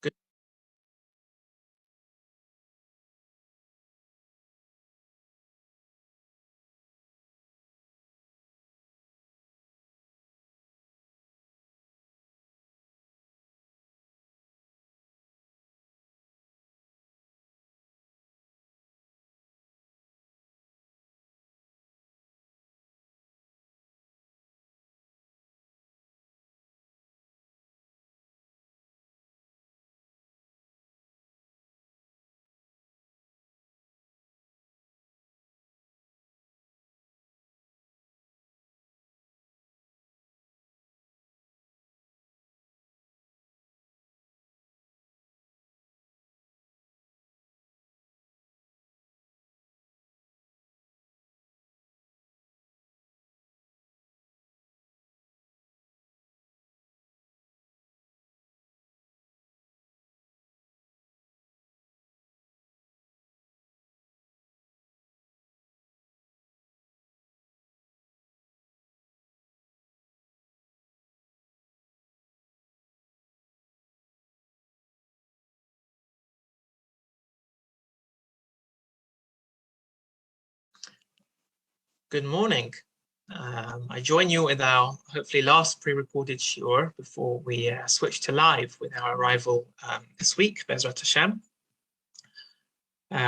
Good. Good morning. I join you with our hopefully last pre-recorded shiur before we switch to live with our arrival this week, Bezrat Hashem.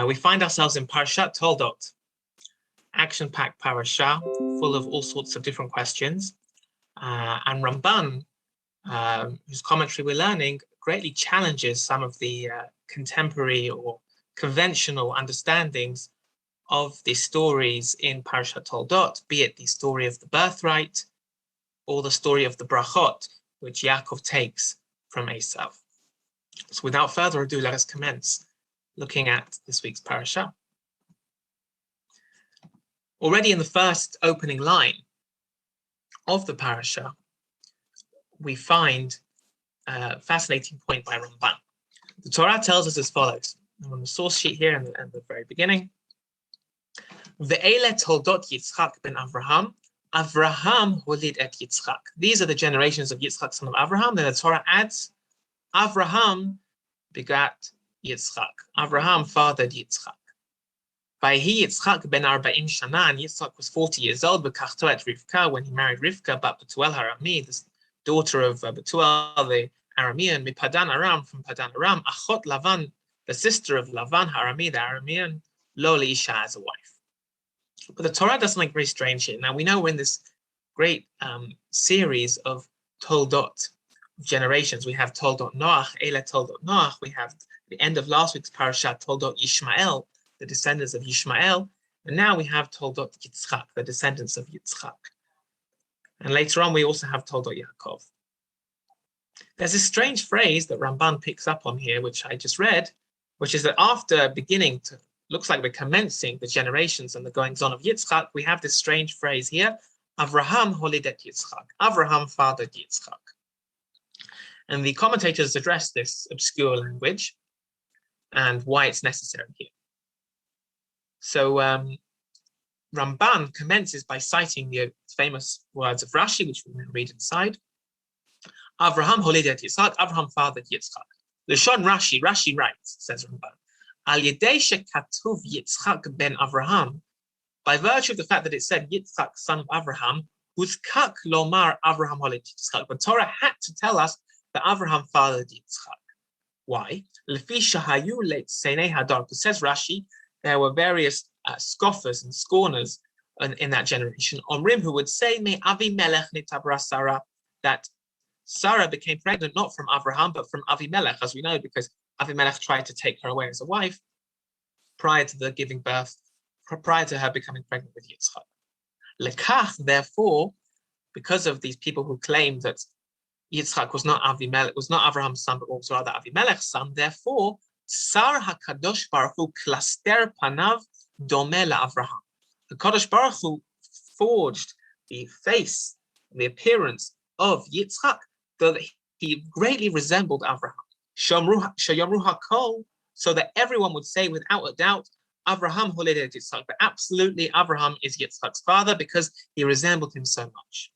We find ourselves in Parsha Toldot, action-packed parasha, full of all sorts of different questions. And Ramban, whose commentary we're learning, greatly challenges some of the contemporary or conventional understandings of the stories in Parshat Toldot, be it the story of the birthright or the story of the brachot, which Yaakov takes from Esav. So without further ado, let us commence looking at this week's parasha. Already in the first opening line of the parasha, we find a fascinating point by Ramban. The Torah tells us as follows, on the source sheet here in the very beginning, Ve'ele toldot Yitzchak ben Avraham, Avraham holid et Yitzchak. These are the generations of Yitzchak, son of Avraham. Then the Torah adds, Avraham begat Yitzchak. Avraham fathered Yitzchak. Vayhi Yitzchak ben 40 shana, and Yitzchak was 40 years old, Bekachto et Rivka, when he married Rivka, but Betuel Harami, the daughter of Betuel the Aramean, Mipadan Aram, from Padan Aram, Achot Lavan, the sister of Lavan Harami, the Aramean, Lo Isha, as a wife. But the Torah does something very strange here. Now, we know we're in this great series of Toldot, generations. We have Toldot Noach, Eile Toldot Noach. We have the end of last week's Parsha, Toldot Yishmael, the descendants of Yishmael. And now we have Toldot Yitzchak, the descendants of Yitzchak. And later on, we also have Toldot Yaakov. There's this strange phrase that Ramban picks up on here, which I just read, which is that after beginning to, looks like we're commencing the generations and the goings-on of Yitzchak, we have this strange phrase here, Avraham holidet Yitzchak. Avraham fathered Yitzchak. And the commentators address this obscure language and why it's necessary here. So Ramban commences by citing the famous words of Rashi, which we will read inside. Avraham holidet Yitzchak, Avraham fathered Yitzchak. Lashon Rashi writes, says Ramban, Al yedei shekatuv Yitzchak ben Avraham, by virtue of the fact that it said Yitzchak, son of Avraham, uzkak lomar Avraham holidet Yitzchak. But Torah had to tell us that Avraham fathered Yitzchak. Why? Lefi shahayu leitzeinei hadar. Because says Rashi, there were various scoffers and scorners in that generation. Omrim, who would say, "Me Avimelech nitabra Sarah," that Sarah became pregnant not from Avraham but from Avimelech, as we know, because Avimelech tried to take her away as a wife prior to the giving birth, prior to her becoming pregnant with Yitzchak. Lekach, therefore, because of these people who claimed that Yitzchak was not Avimelech, was not Abraham's son, but also rather Avimelech's son, therefore, Sar HaKadosh Baruch Hu klaster panav domeh Avraham. The Kadosh Baruch Hu forged the face, the appearance of Yitzchak, so that he greatly resembled Avraham. Shayomru hakol, so that everyone would say without a doubt, Avraham holidet Yitzchak, but absolutely Avraham is Yitzchak's father because he resembled him so much.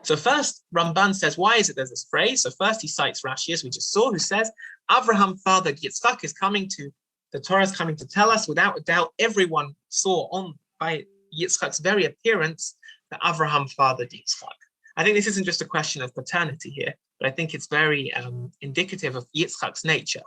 So first, Ramban says, why is it there's this phrase? So first he cites Rashi, as we just saw, who says, Avraham fathered Yitzchak is coming to, the Torah is coming to tell us, without a doubt, everyone saw by Yitzchak's very appearance that Avraham fathered Yitzchak. I think this isn't just a question of paternity here, but I think it's very indicative of Yitzchak's nature.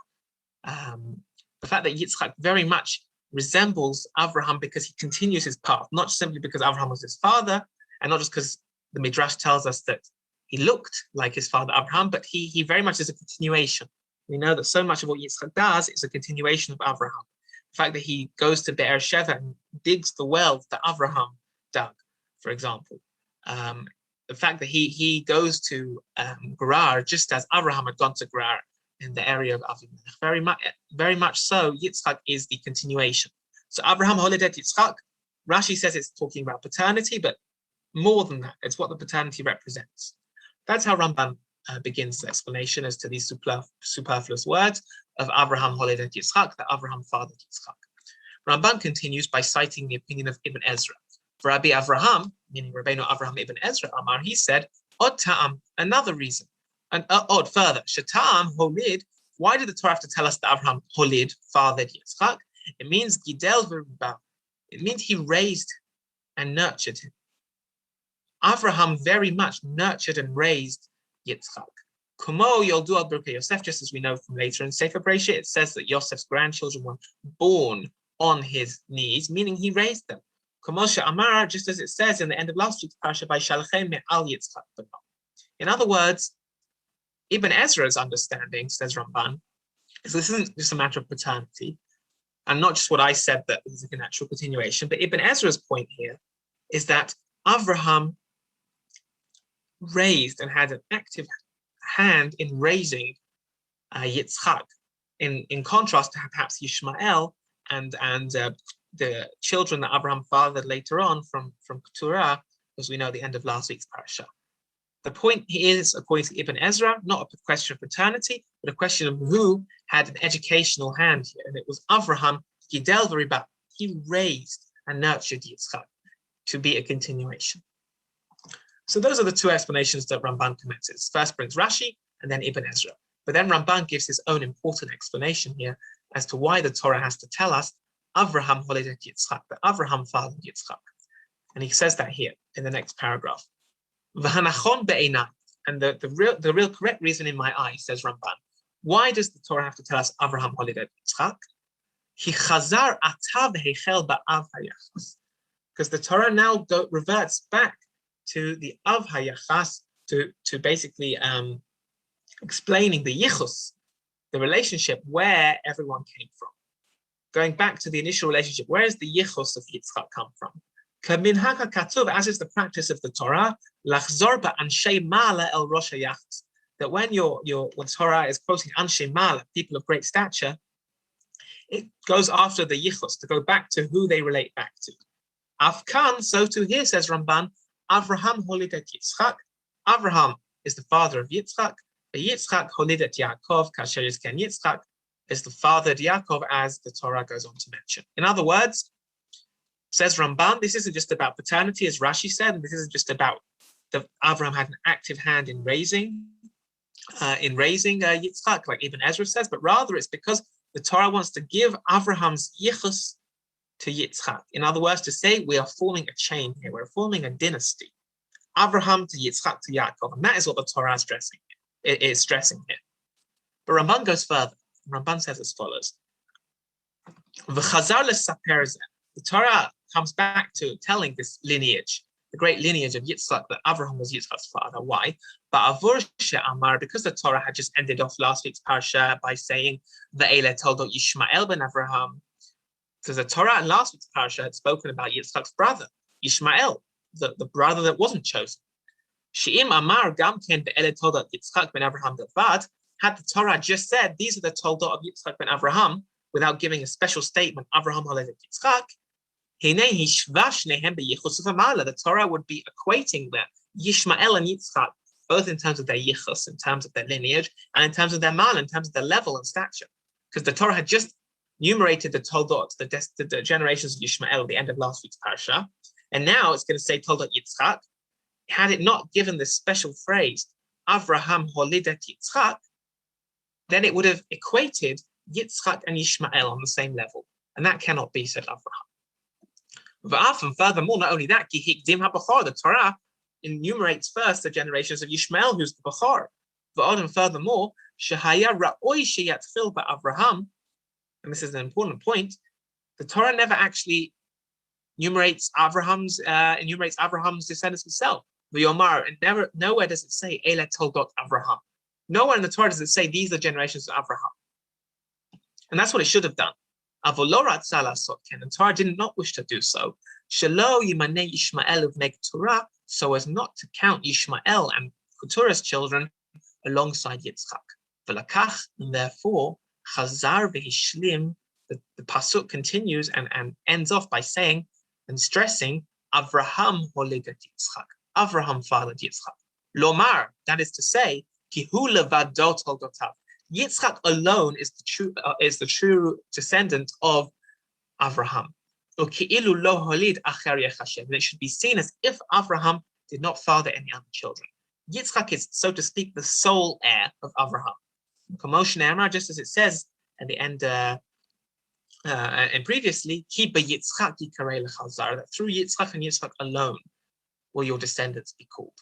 The fact that Yitzchak very much resembles Avraham because he continues his path, not simply because Avraham was his father, and not just because the Midrash tells us that he looked like his father Abraham, but he very much is a continuation. We know that so much of what Yitzchak does is a continuation of Avraham. The fact that he goes to Be'er Sheva and digs the well that Avraham dug, for example. The fact that he goes to Gerar just as Avraham had gone to Gerar in the area of Avimelech. Very much so, Yitzchak is the continuation. So Avraham holidet Yitzchak, Rashi says it's talking about paternity, but more than that, it's what the paternity represents. That's how Ramban begins the explanation as to these superfluous words of Avraham holidet Yitzchak, that Avraham fathered Yitzchak. Ramban continues by citing the opinion of Ibn Ezra. For Rabbi Avraham, meaning Rabbeinu Avraham ibn Ezra Amar, he said, Od ta'am, another reason, and odd further, Shata'am holid, why did the Torah have to tell us that Avraham holid fathered Yitzchak? It means Gidel v'Ribam. It means he raised and nurtured him. Avraham very much nurtured and raised Yitzchak. Kumo Yoldu al Birkei Yosef, just as we know from later in Sefer Parsha, it says that Yosef's grandchildren were born on his knees, meaning he raised them. Kumo Amar, just as it says in the end of last week's Parsha, by Shalchem me'al Yitzchak. In other words, Ibn Ezra's understanding, says Ramban, is this isn't just a matter of paternity, and not just what I said that this is a natural continuation, but Ibn Ezra's point here is that Avraham raised and had an active hand in raising Yitzchak, in contrast to perhaps Yishmael and the children that Abraham fathered later on from Keturah, as we know at the end of last week's Parsha. The point is, according to Ibn Ezra, not a question of paternity, but a question of who had an educational hand here, and it was Avraham Gidel v'Ribam. He raised and nurtured Yitzchak to be a continuation. So those are the two explanations that Ramban commences. First brings Rashi, and then Ibn Ezra. But then Ramban gives his own important explanation here as to why the Torah has to tell us Avraham holidet Yitzchak, that Avraham fathered Yitzchak. And he says that here in the next paragraph. V'hanachon be'einai, and the real correct reason in my eyes, says Ramban, why does the Torah have to tell us Avraham holidet Yitzchak? He chazar atav heichel ba'av hayachas, because the Torah now reverts back to the av hayachas, to basically explaining the yichus, the relationship where everyone came from. Going back to the initial relationship, where does the yichus of Yitzchak come from? As is the practice of the Torah, that when when Torah is quoting Anshe Mala, people of great stature, it goes after the yichus to go back to who they relate back to. Afkan, so too here says Ramban, Avraham holidet Yitzchak. Avraham is the father of Yitzchak. Yitzchak holidet Yaakov, kasher yizken Yitzchak is the father of Yaakov, as the Torah goes on to mention. In other words, says Ramban, this isn't just about paternity, as Rashi said, and this isn't just about that Avraham had an active hand in raising Yitzchak, like even Ezra says, but rather it's because the Torah wants to give Avraham's yichus to Yitzchak. In other words, to say we are forming a chain here, we're forming a dynasty. Avraham to Yitzchak to Yaakov, and that is what the Torah is stressing here. But Ramban goes further. Ramban says as follows: the Torah comes back to telling this lineage, the great lineage of Yitzchak, that Avraham was Yitzchak's father. Why? But Avur She'amar, because the Torah had just ended off last week's Parsha by saying Ve'ele toldot Yishmael ben Avraham. So the Torah in last week's Parsha had spoken about Yitzchak's brother, Yishmael, the brother that wasn't chosen. She'im Amar Gam Ken Ve'ele toldot Yitzchak ben Avraham Davad. Had the Torah just said these are the toldot of Yitzchak ben Avraham, without giving a special statement, Avraham holidet Yitzchak, the Torah would be equating the Yishmael and Yitzchak, both in terms of their yichus, in terms of their lineage, and in terms of their mal, in terms of their level and stature. Because the Torah had just enumerated the toldot, the generations of Yishmael at the end of last week's Parsha, and now it's going to say toldot Yitzchak. Had it not given this special phrase, Avraham holidet Yitzchak, then it would have equated Yitzchak and Yishmael on the same level. And that cannot be, said Avraham. And furthermore, not only that, the Torah enumerates first the generations of Yishmael, who's the Bachar. And furthermore, Avraham, and this is an important point, the Torah never actually enumerates Abraham's descendants himself. And nowhere does it say Ele toldot Avraham. Nowhere in the Torah does it say these are generations of Avraham. And that's what it should have done. And Torah did not wish to do so. So as not to count Yishmael and Keturah's children alongside Yitzchak. And therefore, Chazar v'hishlim, the pasuk continues and ends off by saying and stressing Avraham holidet Yitzchak. Avraham fathered Yitzchak. Lomar, that is to say, ki hu levado toldotav. Yitzchak alone is the true descendant of Avraham. And it should be seen as if Avraham did not father any other children. Yitzchak is, so to speak, the sole heir of Avraham. Commotion Emra, just as it says at the end and previously, that through Yitzchak and Yitzchak alone will your descendants be called.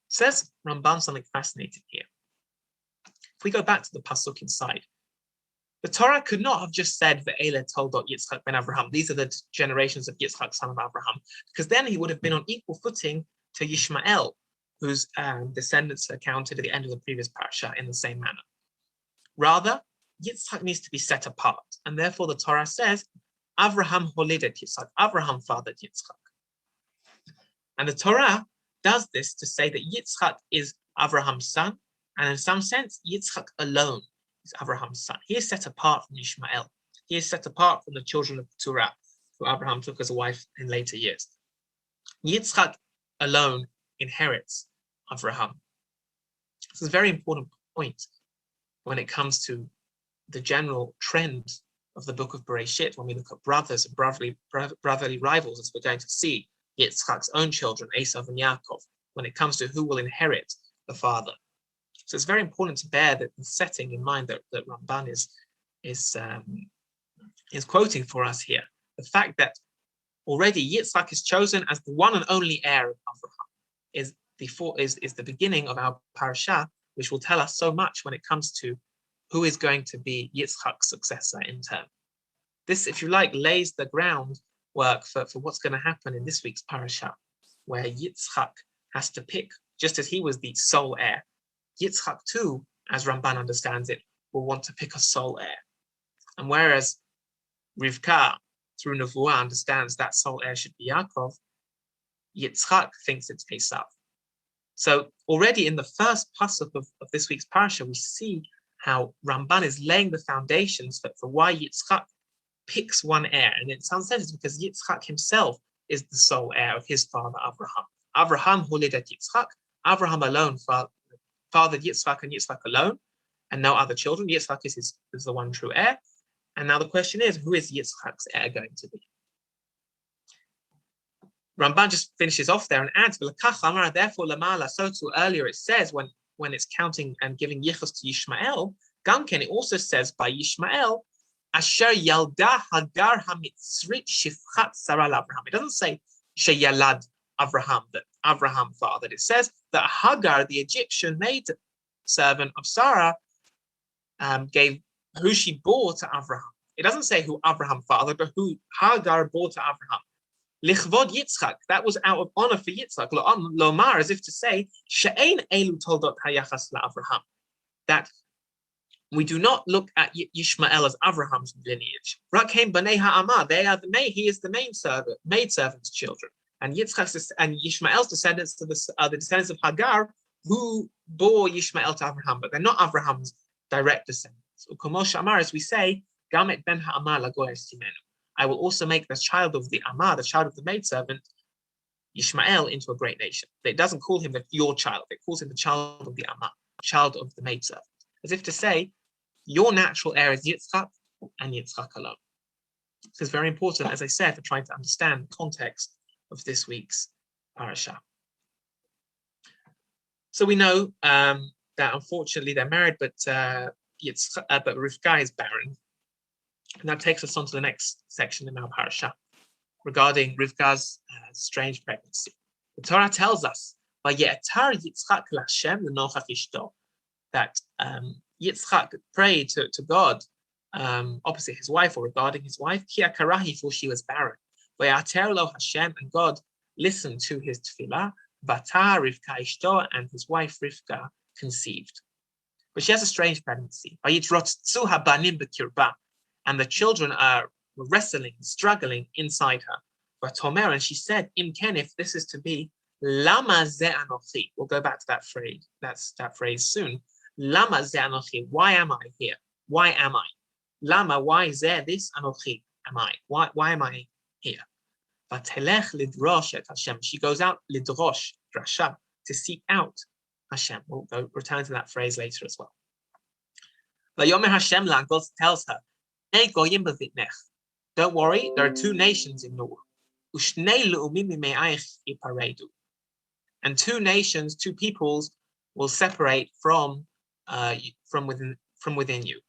Says Ramban something fascinating here. If we go back to the pasuk inside, the Torah could not have just said Ve'ele toldot Yitzchak ben Avraham. These are the generations of Yitzchak, son of Avraham, because then he would have been on equal footing to Yishmael, whose descendants are counted at the end of the previous parasha in the same manner. Rather, Yitzchak needs to be set apart, and therefore the Torah says Avraham holidet Yitzchak. Avraham fathered Yitzchak, and the Torah does this to say that Yitzchak is Avraham's son. And in some sense, Yitzchak alone is Abraham's son. He is set apart from Ishmael. He is set apart from the children of Keturah, who Abraham took as a wife in later years. Yitzchak alone inherits Avraham. This is a very important point when it comes to the general trend of the book of Bereshit, when we look at brothers and brotherly rivals, as we're going to see Yitzchak's own children, Esav and Yaakov, when it comes to who will inherit the father. So it's very important to bear the setting in mind that Ramban is quoting for us here. The fact that already Yitzchak is chosen as the one and only heir of Avraham is the beginning of our parasha, which will tell us so much when it comes to who is going to be Yitzchak's successor in turn. This, if you like, lays the groundwork for what's going to happen in this week's parasha, where Yitzchak has to pick, just as he was the sole heir, Yitzchak too, as Ramban understands it, will want to pick a sole heir. And whereas Rivka, through Nevuah, understands that sole heir should be Yaakov, Yitzchak thinks it's Esav. So already in the first pasuk of this week's parasha, we see how Ramban is laying the foundations for why Yitzchak picks one heir. And in some sense, it's because Yitzchak himself is the sole heir of his father, Abraham. Abraham holedet Yitzchak. Abraham alone fathered Yitzchak and Yitzchak alone, and no other children. Yitzchak is the one true heir. And now the question is, who is Yitzchak's heir going to be? Ramban just finishes off there and adds, therefore, Lamala, so too earlier it says when it's counting and giving yichus to Yishmael, Gamken, it also says by Yishmael, Asher Yalda Hagar HaMitzrit Shifchat Sarah Abraham. It doesn't say Sheyalad Abraham, that Abraham fathered. It says that Hagar, the Egyptian maid servant of Sarah, gave who she bore to Abraham. It doesn't say who Abraham fathered, but who Hagar bore to Abraham. Lichvod Yitzchak, that was out of honor for Yitzchak. Lomar, as if to say, She'ein elu toldot hayachas la'Avraham, that we do not look at Yishmael as Abraham's lineage. Rakhem b'nei ha'amah, they are he is the maid servant's children. And Yitzchak's and Yishmael's descendants are the descendants of Hagar, who bore Yishmael to Abraham, but they're not Abraham's direct descendants. Ukomosh Amar, as we say, Gamet ben ha'amah lagoy estimenu. I will also make the child of the Amah, the child of the maidservant, Yishmael, into a great nation. But it doesn't call him your child. It calls him the child of the Amah, child of the maidservant. As if to say, your natural heir is Yitzchak and Yitzchak alone. This is very important, as I said, for trying to understand the context of this week's parasha. So we know that unfortunately they're married, but Rivka is barren. And that takes us on to the next section in our parasha regarding Rivka's strange pregnancy. The Torah tells us "Vaye'atar Yitzchak l'Hashem l'nochach ishto," that Yitzchak prayed to God opposite his wife or regarding his wife, Ki akarahi, for she was barren. Vaye'atar lo Hashem, and God listened to his tefillah. Vata Rivka ishto, and his wife Rivka conceived. But she has a strange pregnancy. Vayitrotzu habanim b'kirba, and the children are wrestling, struggling inside her. But Tomer, and she said, Imken, if this is to be, Lama ze anochi. We'll go back to that phrase. That's that phrase soon. Lama ze anochi. Why am I here? Why am I? Lama, why ze this anochi am I? Why am I here? Vatelech lidrosh et Hashem. She goes out lidrosh, drasha, to seek out Hashem. We'll return to that phrase later as well. Vayomer Hashem la, God tells her, don't worry, there are two nations in Noah. And two nations, two peoples will separate from within you.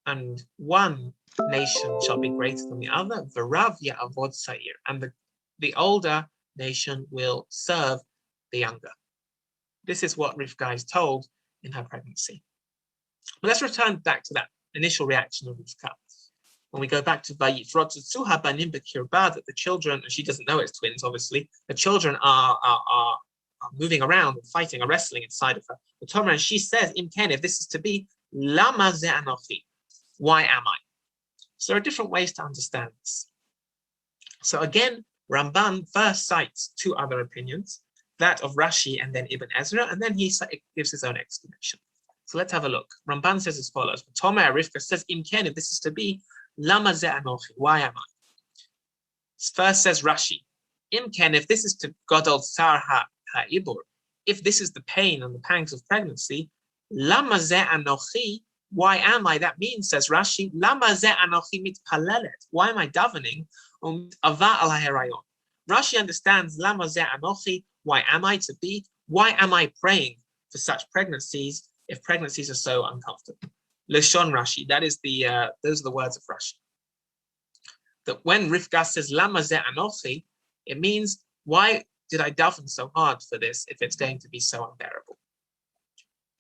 And one nation shall be greater than the other. And the older nation will serve the younger. This is what Rivka is told in her pregnancy. But let's return back to that initial reaction of Rivka. When we go back to Vayitrotzuha banim b'kirba, that the children, and she doesn't know it's twins, obviously, the children are moving around and fighting or wrestling inside of her. The Torah, and she says, Imken, if this is to be, Lama ze anochi, why am I? So there are different ways to understand this. So again, Ramban first cites two other opinions, that of Rashi and then Ibn Ezra, and then he gives his own explanation. So let's have a look. Ramban says as follows. Tomer Rivka says, Imken, if this is to be, Lama ze anochi, why am I? First says Rashi, Imken, if this is to Godol Tsar ha'ibur, if this is the pain and the pangs of pregnancy, Lama ze anochi, why am I? That means, says Rashi, Lama ze anochi mitpalelet, why am I davening? Ava al ha'herayon. Rashi understands Lama ze anochi, why am I to be? Why am I praying for such pregnancies if pregnancies are so uncomfortable? Leshon Rashi, that is those are the words of Rashi. That when Rivka says Lama ze anochi, it means, why did I daven so hard for this if it's going to be so unbearable?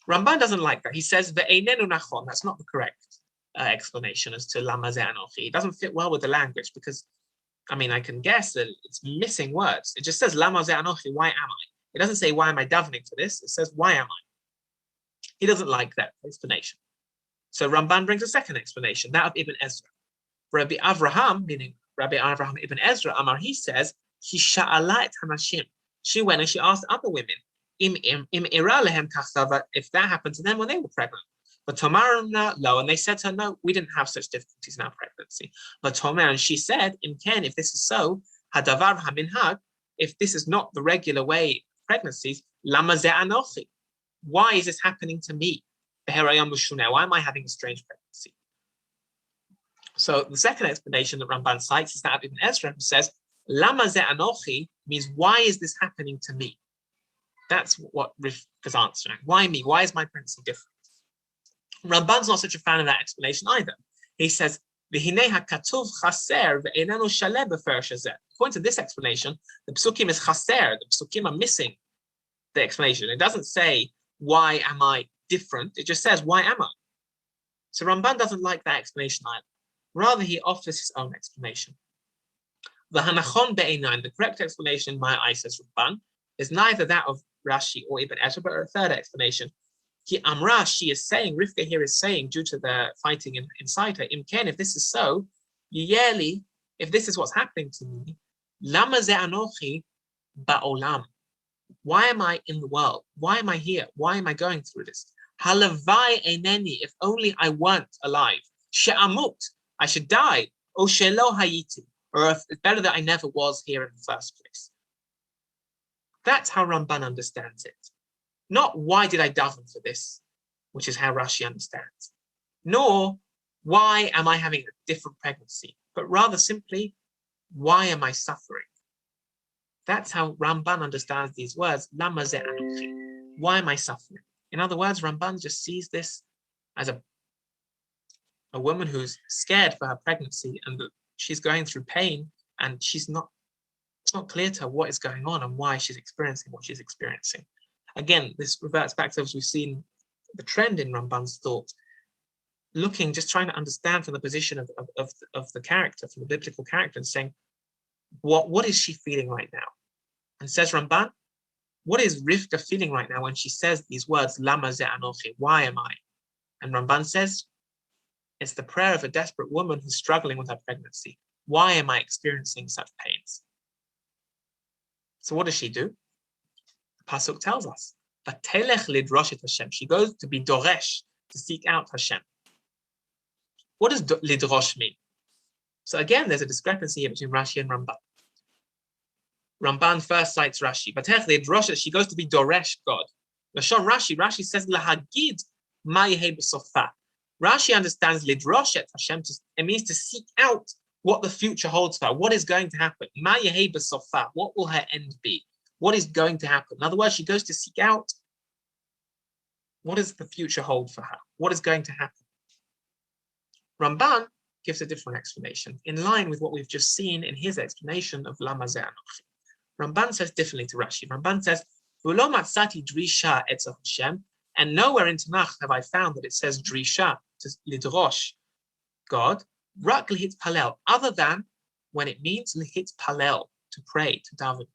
Ramban doesn't like that. He says ve'einenu nachon. That's not the correct explanation as to Lama ze anochi. It doesn't fit well with the language because, I mean, I can guess that it's missing words. It just says Lama ze anochi, why am I? It doesn't say, why am I davening for this? It says, why am I? He doesn't like that explanation. So Ramban brings a second explanation, that of Ibn Ezra. Rabbi Avraham, meaning Rabbi Avraham Ibn Ezra, Amar, he says, he sha'ala et hanashim. She went and she asked other women, im ira lehem kachava, if that happened to them when they were pregnant. But Tomarna lo, and they said to her, no, we didn't have such difficulties in our pregnancy. But Tomer, and she said, im ken, if this is so, hadavar haminhag, if this is not the regular way of pregnancies, lama ze anochi. Why is this happening to me? Why am I having a strange pregnancy? So the second explanation that Ramban cites is that of Ibn Ezra, who says, Lama ze anochi means, why is this happening to me? That's what Rivka is answering. Why me? Why is my pregnancy different? Ramban's not such a fan of that explanation either. He says, according to this explanation, the psukim is chaser, the psukim are missing the explanation. It doesn't say, why am I different? It just says, why am I? So Ramban doesn't like that explanation either. Rather, he offers his own explanation. The hanachon be'einayin, the correct explanation in my eyes, says Ramban, is neither that of Rashi or Ibn Ezra, but a third explanation. Ki amra, she is saying, Rivka here is saying, due to the fighting inside her, imken, if this is so, yeli, if this is what's happening to me, lama ze anochi ba'olam. Why am I in the world? Why am I here? Why am I going through this? Halavai eneni, if only I weren't alive. She'amut, I should die. O shelo hayiti, or if it's better that I never was here in the first place. That's how Ramban understands it. Not why did I daven for this, which is how Rashi understands. Nor why am I having a different pregnancy, but rather simply, why am I suffering? That's how Ramban understands these words. Lama ze anochi. Why am I suffering? In other words, Ramban just sees this as a woman who's scared for her pregnancy and that she's going through pain, and it's not clear to her what is going on and why she's experiencing what she's experiencing. Again, this reverts back to, as we've seen, the trend in Ramban's thought, just trying to understand from the position of the character, from the biblical character, and saying, what is she feeling right now? And says Ramban, what is Rivka feeling right now when she says these words, Lama ze anochi, why am I? And Ramban says, it's the prayer of a desperate woman who's struggling with her pregnancy. Why am I experiencing such pains? So what does she do? The Pasuk tells us, Vatelech lidrosh et Hashem. She goes to be doresh, to seek out Hashem. What does lidrosh mean? So again, there's a discrepancy here between Rashi and Ramban. Ramban first cites Rashi. Vatelech lidrosh, she goes to be doresh God. Lashon Rashi says lahagid ma yehei b'sofa. Rashi understands lidrosh et Hashem, it means to seek out what the future holds for her. What is going to happen? Ma yehei b'sofa. What will her end be? What is going to happen? In other words, she goes to seek out what does the future hold for her? What is going to happen? Ramban gives a different explanation, in line with what we've just seen in his explanation of Lama ze anochi. Ramban says differently to Rashi. Ramban says, V'lo matzati drisha etzel Hashem, and nowhere in Tanakh have I found that it says drisha, to lidrosh God, rak lihit palel, other than when it means lihit palel, to pray, to daven.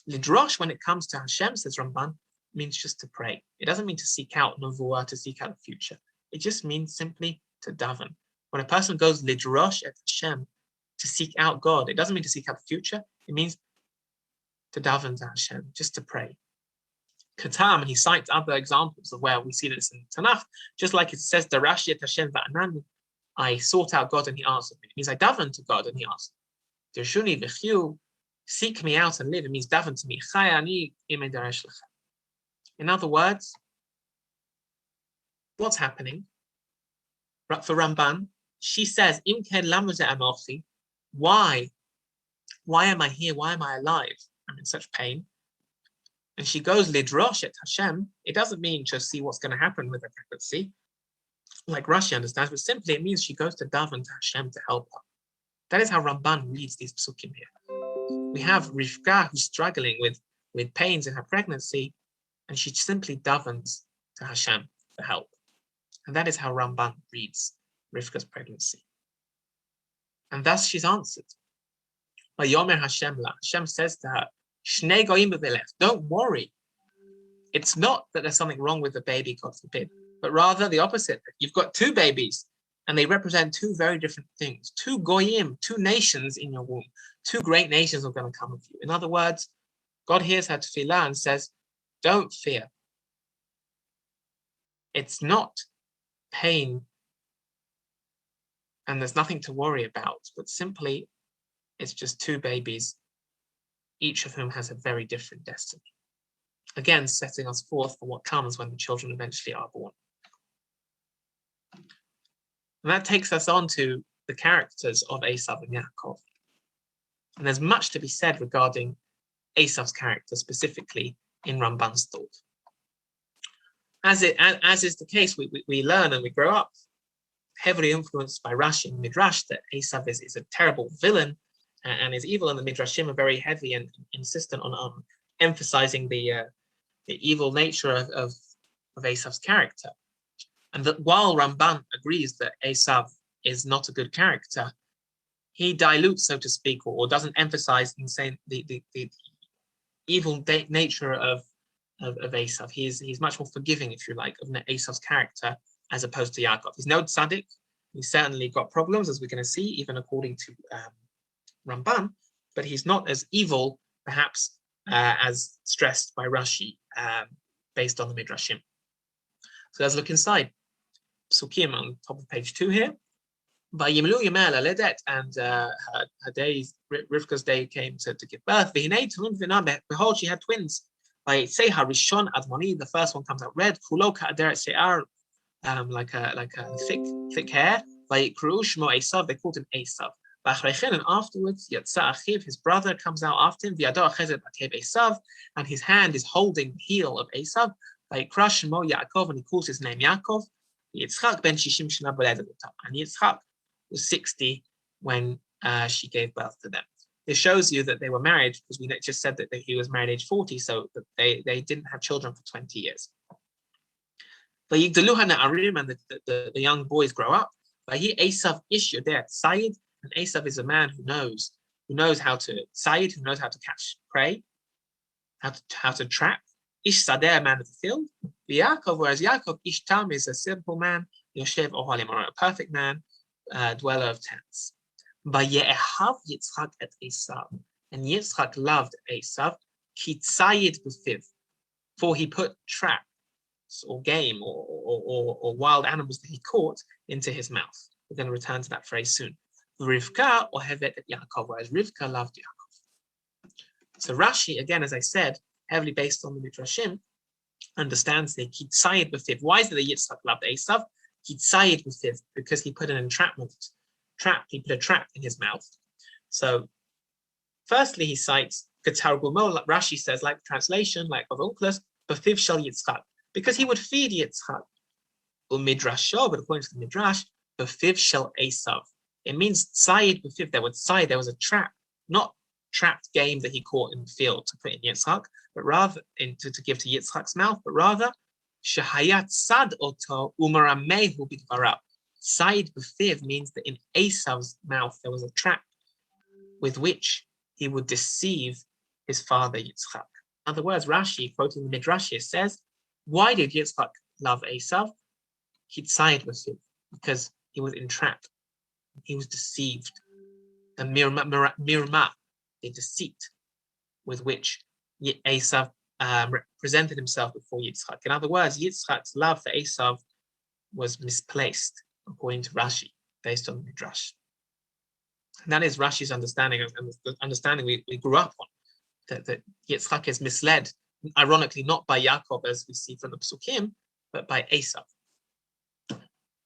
Lidrosh, when it comes to Hashem, says Ramban, means just to pray. It doesn't mean to seek out nevuah, to seek out the future. It just means simply to daven. When a person goes lidrosh et Hashem, to seek out God, it doesn't mean to seek out the future. It means to daven to Hashem, just to pray. Katam, and he cites other examples of where we see this in Tanakh, just like it says, Darashi et Hashem va'anani, I sought out God and he answered me. It means I davened to God and he answered me. Dirshuni v'chiu, seek me out and live. It means daven to me. Chayani imei daresh lecha. In other words, what's happening? For Ramban, she says, Im ken lama ze anochi, why? Why am I here? Why am I alive? I'm in such pain. And she goes lidrosh et Hashem. It doesn't mean to see what's going to happen with her pregnancy, like Rashi understands, but simply it means she goes to daven to Hashem to help her. That is how Ramban reads these psukim here. We have Rivka who's struggling with pains in her pregnancy, and she simply davens to Hashem for help. And that is how Ramban reads Rivka's pregnancy. And thus she's answered. Vayomer Hashem la. Hashem says to her, Shnei goyim b'velech. Don't worry. It's not that there's something wrong with the baby, God forbid, but rather the opposite. You've got two babies, and they represent two very different things. Two goyim, two nations in your womb. Two great nations are going to come with you. In other words, God hears her tefillah and says, don't fear. It's not pain, and there's nothing to worry about, but simply it's just two babies, each of whom has a very different destiny. Again, setting us forth for what comes when the children eventually are born. And that takes us on to the characters of Esav and Yaakov. And there's much to be said regarding Esav's character, specifically in Ramban's thought. As is the case, we learn and we grow up heavily influenced by Rashi and Midrash that Esav is a terrible villain and is evil, and the Midrashim are very heavy and insistent on emphasizing the evil nature of Esav's character. And that while Ramban agrees that Esav is not a good character, he dilutes, so to speak, or doesn't emphasize the evil nature of Esav. He's much more forgiving, if you like, of Esav's character as opposed to Yaakov. He's no tzaddik. He's certainly got problems, as we're going to see, even according to Ramban, but he's not as evil, perhaps, as stressed by Rashi, based on the Midrashim. So let's look inside. Psukim on top of page 2 here. Vayimlu Yemel Aledet, and her days, Rivka's day came to give birth. Behold, she had twins. Say Harishon Admoni, the first one comes out red. Kulo Ka'aderet Se'ar, like a thick hair. Vayikru Shmo Esav, they called him Esav. And afterwards, Yatsa Achiv, his brother, comes out after him. V'yado Achezet Akev Esav, and his hand is holding the heel of Esav. Vayikra Shmo Yaakov, and he calls his name Yaakov. Yitzchak ben Shishim Shana Boledet, and Yitzchak was 60 when she gave birth to them. This shows you that they were married, because we just said that he was married age 40, so that they didn't have children for 20 years. And the young boys grow up. Esav ish Yodeh Sayid, and Esav is a man who knows how to Sayid, who knows how to catch prey, how to trap. Ish Sadeh, a man of the field. Yaakov, whereas Yaakov, Ish Tam, is a simple man. Yoshev Ohalim, a perfect man, dweller of tents. Vaye'ehav Yitzchak et Esav, and Yitzchak loved Esav, ki tzayid b'fiv, for he put traps or game or wild animals that he caught into his mouth. We're going to return to that phrase soon. Rivka ohevet et Yaakov, whereas Rivka loved Yaakov. So Rashi, again, as I said, heavily based on the Midrashim, understands the ki tzayid b'fiv. Why is it that Yitzchak loved Esav? Ki tzayid b'fiv, because he put an entrapment. He put a trap in his mouth. So, firstly, he cites Ketargumo, like Rashi says, like the translation, like of Onkelos, B'fiv shel Yitzchak, because he would feed Yitzchak. Midrasho, but according to the Midrash, B'fiv shel Esav. It means tzayid b'fiv. There was a trap, not trapped game that he caught in the field to put in Yitzchak, but rather to give to Yitzchak's mouth, but rather shehayat sad oto umaramehu b'dvarav. Sayid b'fiv means that in Esav's mouth there was a trap with which he would deceive his father Yitzchak. In other words, Rashi, quoting the Midrash, says, why did Yitzchak love Esav? He sayid b'fiv, because he was entrapped. He was deceived. The mirma, the deceit with which Esav presented himself before Yitzchak. In other words, Yitzchak's love for Esav was misplaced, according to Rashi, based on the Midrash. And that is Rashi's understanding, and the understanding we grew up on, that Yitzchak is misled, ironically not by Yaakov, as we see from the Psukim, but by Esav.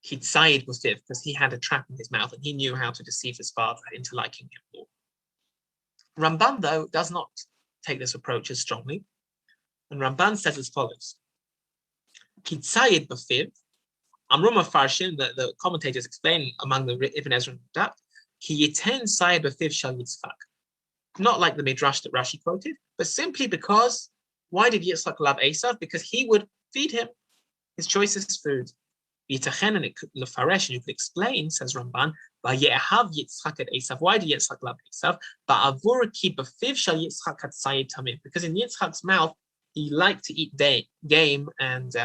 He tzayid b'fiv, because he had a trap in his mouth, and he knew how to deceive his father into liking him more. Ramban, though, does not take this approach as strongly, and Ramban says as follows: Ki tzayid b'fiv, Amrum Farshin, the commentators explain among the Ibn Ezra and Radak, Ki yiten sayid b'fiv shel Yitzchak. Not like the Midrash that Rashi quoted, but simply because, why did Yitzchak love Esav? Because he would feed him his choicest food. Yitachen, and it could lefaresh, and you could explain, says Ramban, Vayehav Yitzchak at Esav. Why did Yitzchak love Esav? Ba'avur ki b'fiv shel Yitzchak hatzayid tamid. Because in Yitzchak's mouth, he liked to eat game and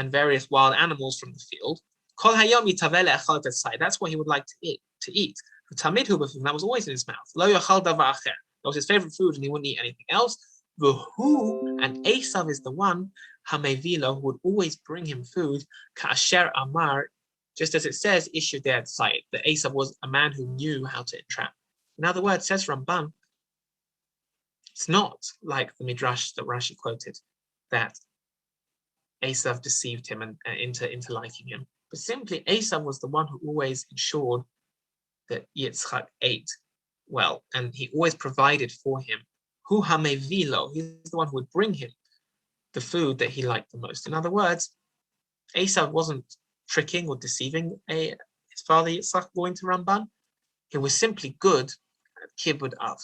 various wild animals from the field. Kol hayom yitaveh le'echal hatzayid. That's what he would like to eat. Tamid hu b'fiv. That was always in his mouth. Lo yachal davar acher. That was his favorite food, and he wouldn't eat anything else. V'hu, and Esav is the one hamevilo who would always bring him food. Ka'asher amar. Just as it says, Ishudeh Tzayid, that Esav was a man who knew how to entrap. In other words, says Ramban, it's not like the Midrash that Rashi quoted, that Esav deceived him and into liking him, but simply Esav was the one who always ensured that Yitzchak ate well, and he always provided for him. Hu hamevilo, he's the one who would bring him the food that he liked the most. In other words, Esav wasn't tricking or deceiving his father Yitzchak, going to Ramban. He was simply good at kibbud av.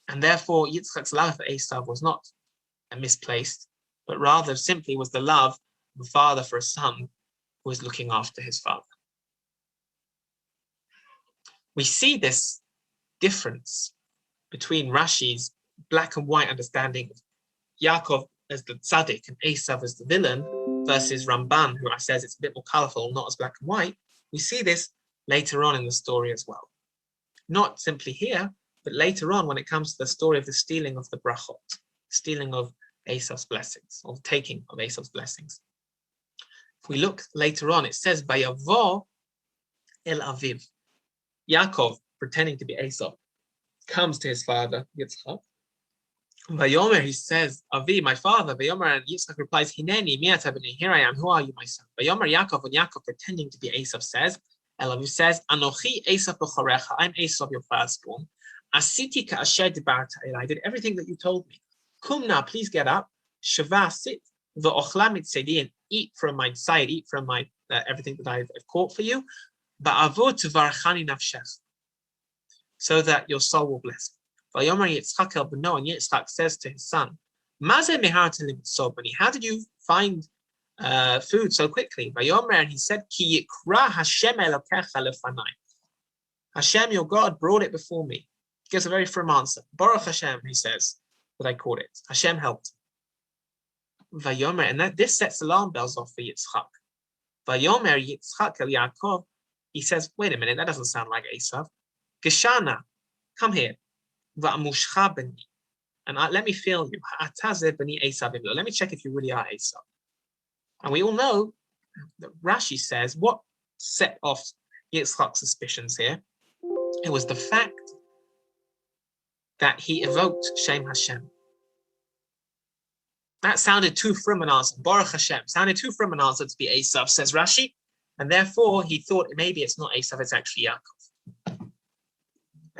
And therefore, Yitzchak's love for Esav was not misplaced, but rather simply was the love of a father for a son who was looking after his father. We see this difference between Rashi's black and white understanding of Yaakov as the tzaddik and Esav as the villain, versus Ramban, who says it's a bit more colorful, not as black and white. We see this later on in the story as well. Not simply here, but later on when it comes to the story of the stealing of the brachot, stealing of Esav's blessings, or taking of Esav's blessings. If we look later on, it says, Vayavo el Aviv. Yaakov, pretending to be Esav, comes to his father, Yitzchak. Vayomer, he says, Avi, my father. Vayomer, and Yitzchak replies, Hineni, mi ata b'ni, here I am, who are you, my son? Vayomer Yaakov, and Yaakov, pretending to be Esav, says, El Aviv says, Anochi Esav b'chorecha, I'm Esav, your firstborn. Asiti ka'asher dibarta el, I did everything that you told me. Kum now, please get up. Shava, sit. V'ochla mitzedi, and eat from my side, eat from my everything that I've caught for you. Ba'avod tvarchani nafshech, so that your soul will bless. Vayomer Yitzchak el b'no, and Yitzchak says to his son, Maze meharta limtzobani, how did you find food so quickly? Vayomer, and he said, Ki yikra Hashem elokecha lefanai. Hashem, your God, brought it before me. He gives a very firm answer. Baruch Hashem, he says, that I caught it. Hashem helped. Vayomer, and this sets alarm bells off for Yitzchak. Vayomer Yitzchak el Yaakov, he says, wait a minute, that doesn't sound like Esav. Geshana, come here. Va'amushcha b'ni, and let me feel you. Ha'atazeh b'ni Esav. Let me check if you really are Esav. And we all know that Rashi says what set off Yitzchak's suspicions here. It was the fact that he evoked Shem Hashem. That sounded too frum an answer. Baruch Hashem sounded too frum an answer to be Esav, says Rashi, and therefore he thought maybe it's not Esav, it's actually Yaakov.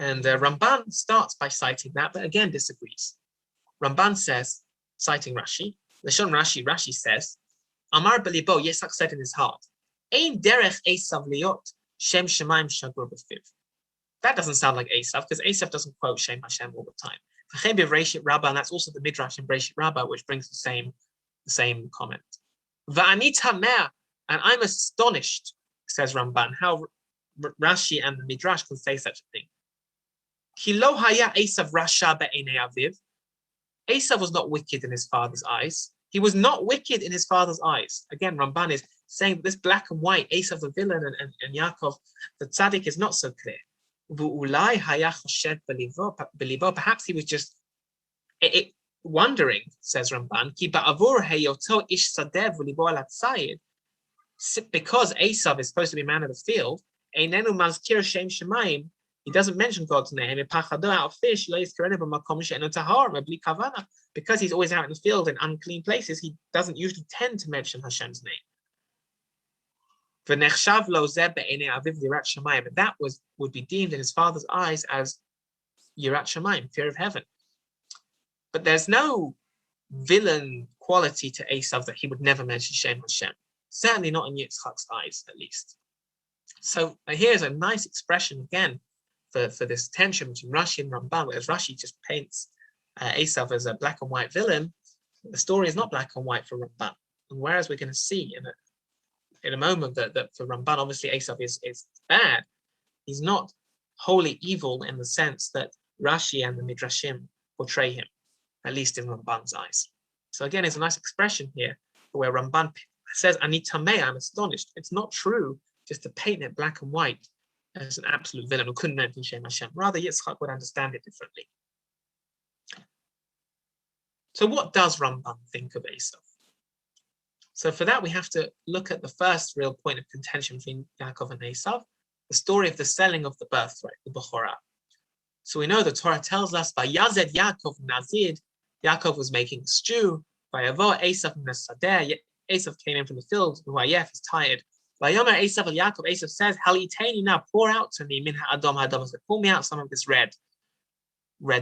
And Ramban starts by citing that, but again disagrees. Ramban says, citing Rashi, Lashon Rashi says, Amar belibo, Yitzchak said in his heart, Ein derech Esav liot, Shem Shemaim shagur b'fiv. That doesn't sound like Esav, because Esav doesn't quote Shem Hashem all the time. V'chein b'Reishit Rabbah, and that's also the Midrash in Reishit Rabbah, which brings the same comment. Va'ani tameh, and I'm astonished, says Ramban, how Rashi and the Midrash can say such a thing. Ki lo haya Esav rasha be'enei aviv. Esav was not wicked in his father's eyes. He was not wicked in his father's eyes. Again, Ramban is saying that this black and white, Esav the villain and Yaakov the tzaddik, is not so clear. Perhaps he was just wondering, says Ramban, because Esav is supposed to be a man of the field, he doesn't mention God's name. Because he's always out in the field in unclean places, he doesn't usually tend to mention Hashem's name. But that would be deemed in his father's eyes as Yirat Shamayim, fear of heaven. But there's no villain quality to Esav that he would never mention Shem Hashem. Certainly not in Yitzchak's eyes, at least. So here's a nice expression again for this tension between Rashi and Ramban, whereas Rashi just paints Esav as a black and white villain. The story is not black and white for Ramban. And whereas we're going to see in in a moment that for Ramban, obviously Esav is bad. He's not wholly evil in the sense that Rashi and the Midrashim portray him, at least in Ramban's eyes. So again, it's a nice expression here where Ramban says, Ani tameh, I'm astonished. It's not true just to paint it black and white as an absolute villain who couldn't know anything Shem Hashem. Rather, Yitzchak would understand it differently. So what does Ramban think of Esav? So for that, we have to look at the first real point of contention between Yaakov and Esav, the story of the selling of the birthright, the Bechorah. So we know the Torah tells us, Vayazed Yaakov Nazid, Yaakov was making stew, Vayavo Esav Nasadeh, Esav came in from the field, Vayef is tired. Vayomer Esav al Yaakov, Esav says, Halitani, now pour out to me, min ha'adam ha'adam, so pour me out some of this red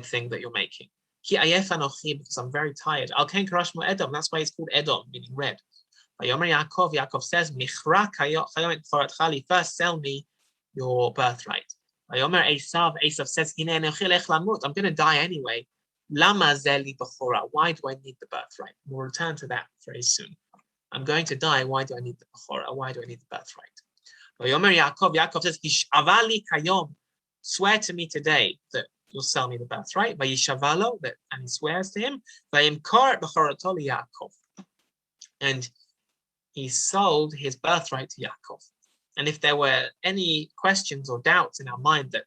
thing that you're making. Ki ayef anochi, because I'm very tired. Al ken karash mo Edom, that's why it's called Edom, meaning red. Vayomer Yaakov says, Michra chayomet choratchali, first sell me your birthright. Vayomer Esav says, Hine anochi lech lamut, I'm going to die anyway. Lama zeli bechora, why do I need the birthright? We'll return to that very soon. I'm going to die. Why do I need the bechorah? Why do I need the birthright? Yaakov says, Hishavali kayom, swear to me today that you'll sell me the birthright. Vayishavalo, and he swears to him. Vayimkar bechorato Yaakov, and he sold his birthright to Yaakov. And if there were any questions or doubts in our mind that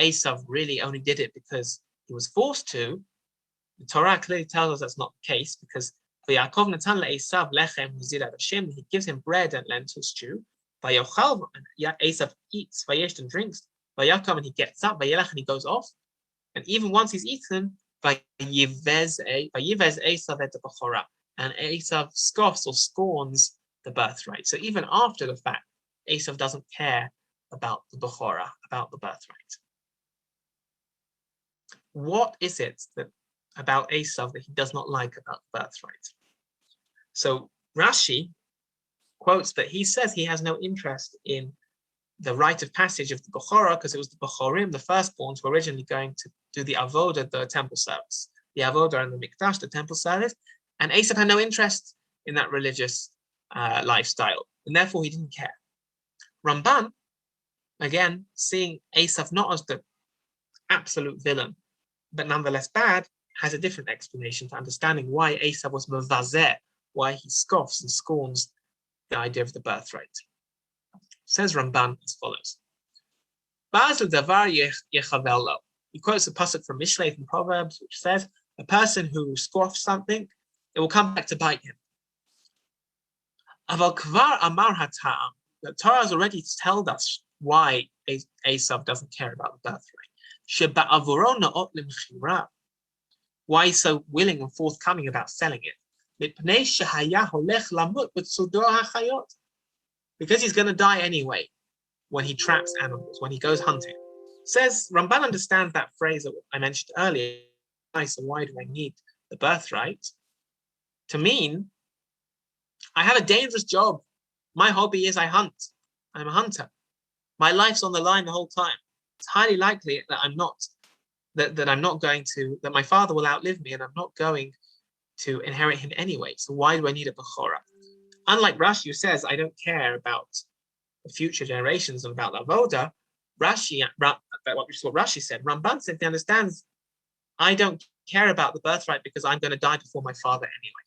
Esav really only did it because he was forced to, the Torah clearly tells us that's not the case, because Yaakov natan le'Esav lechem mizid adashim, he gives him bread and lentil stew. Vayochal, and Esav eats, vayesh and drinks. Vayakam, and he gets up, vayelach, and he goes off. And even once he's eaten, vayivez Esav et bechorah, and Esav scoffs or scorns the birthright. So even after the fact, Esav doesn't care about the bechorah, about the birthright. What is it that about Esav that he does not like about the birthright? So Rashi quotes that he says he has no interest in the rite of passage of the Bechorah because it was the Bechorim, the firstborns, who were originally going to do the Avodah, the temple service, the Avodah and the Mikdash, the temple service, and Esav had no interest in that religious lifestyle, and therefore he didn't care. Ramban, again, seeing Esav not as the absolute villain, but nonetheless bad, has a different explanation for understanding why Esav was mevazeh, why he scoffs and scorns the idea of the birthright. Says Ramban as follows. He quotes a pasuk from Mishlei from Proverbs, which says, a person who scoffs something, it will come back to bite him. Aval kvar amar hatam, the Torah has already told us why Esav doesn't care about the birthright. Why he's so willing and forthcoming about selling it? Because he's going to die anyway when he traps animals, when he goes hunting. Says Ramban understands that phrase that I mentioned earlier. So why do I need the birthright? To mean, I have a dangerous job. My hobby is I hunt. I'm a hunter. My life's on the line the whole time. It's highly likely that I'm not going to, that my father will outlive me and I'm not going to inherit him anyway. So why do I need a Bechorah? Unlike Rashi, who says, I don't care about the future generations and about the Avodah, what Rashi said, Ramban said he understands, I don't care about the birthright because I'm going to die before my father anyway.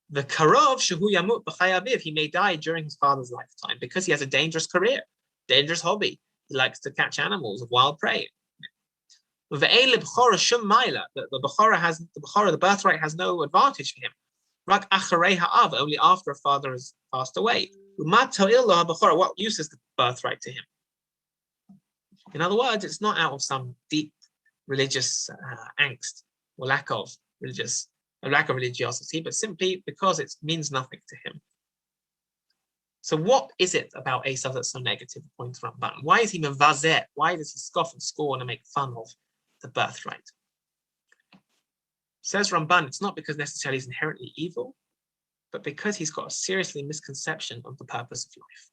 The Karov, Shehu Yamut B'chai Aviv, he may die during his father's lifetime because he has a dangerous career, dangerous hobby. He likes to catch animals of wild prey. The birthright has no advantage for him. Only after a father has passed away. What use is the birthright to him? In other words, it's not out of some deep religious angst or lack of religiosity, but simply because it means nothing to him. So what is it about Esav that's so negative, according to Ramban? Why is he mevazeh? Why does he scoff and scorn and make fun of the birthright? Says Ramban, it's not because necessarily he's inherently evil, but because he's got a seriously misconception of the purpose of life.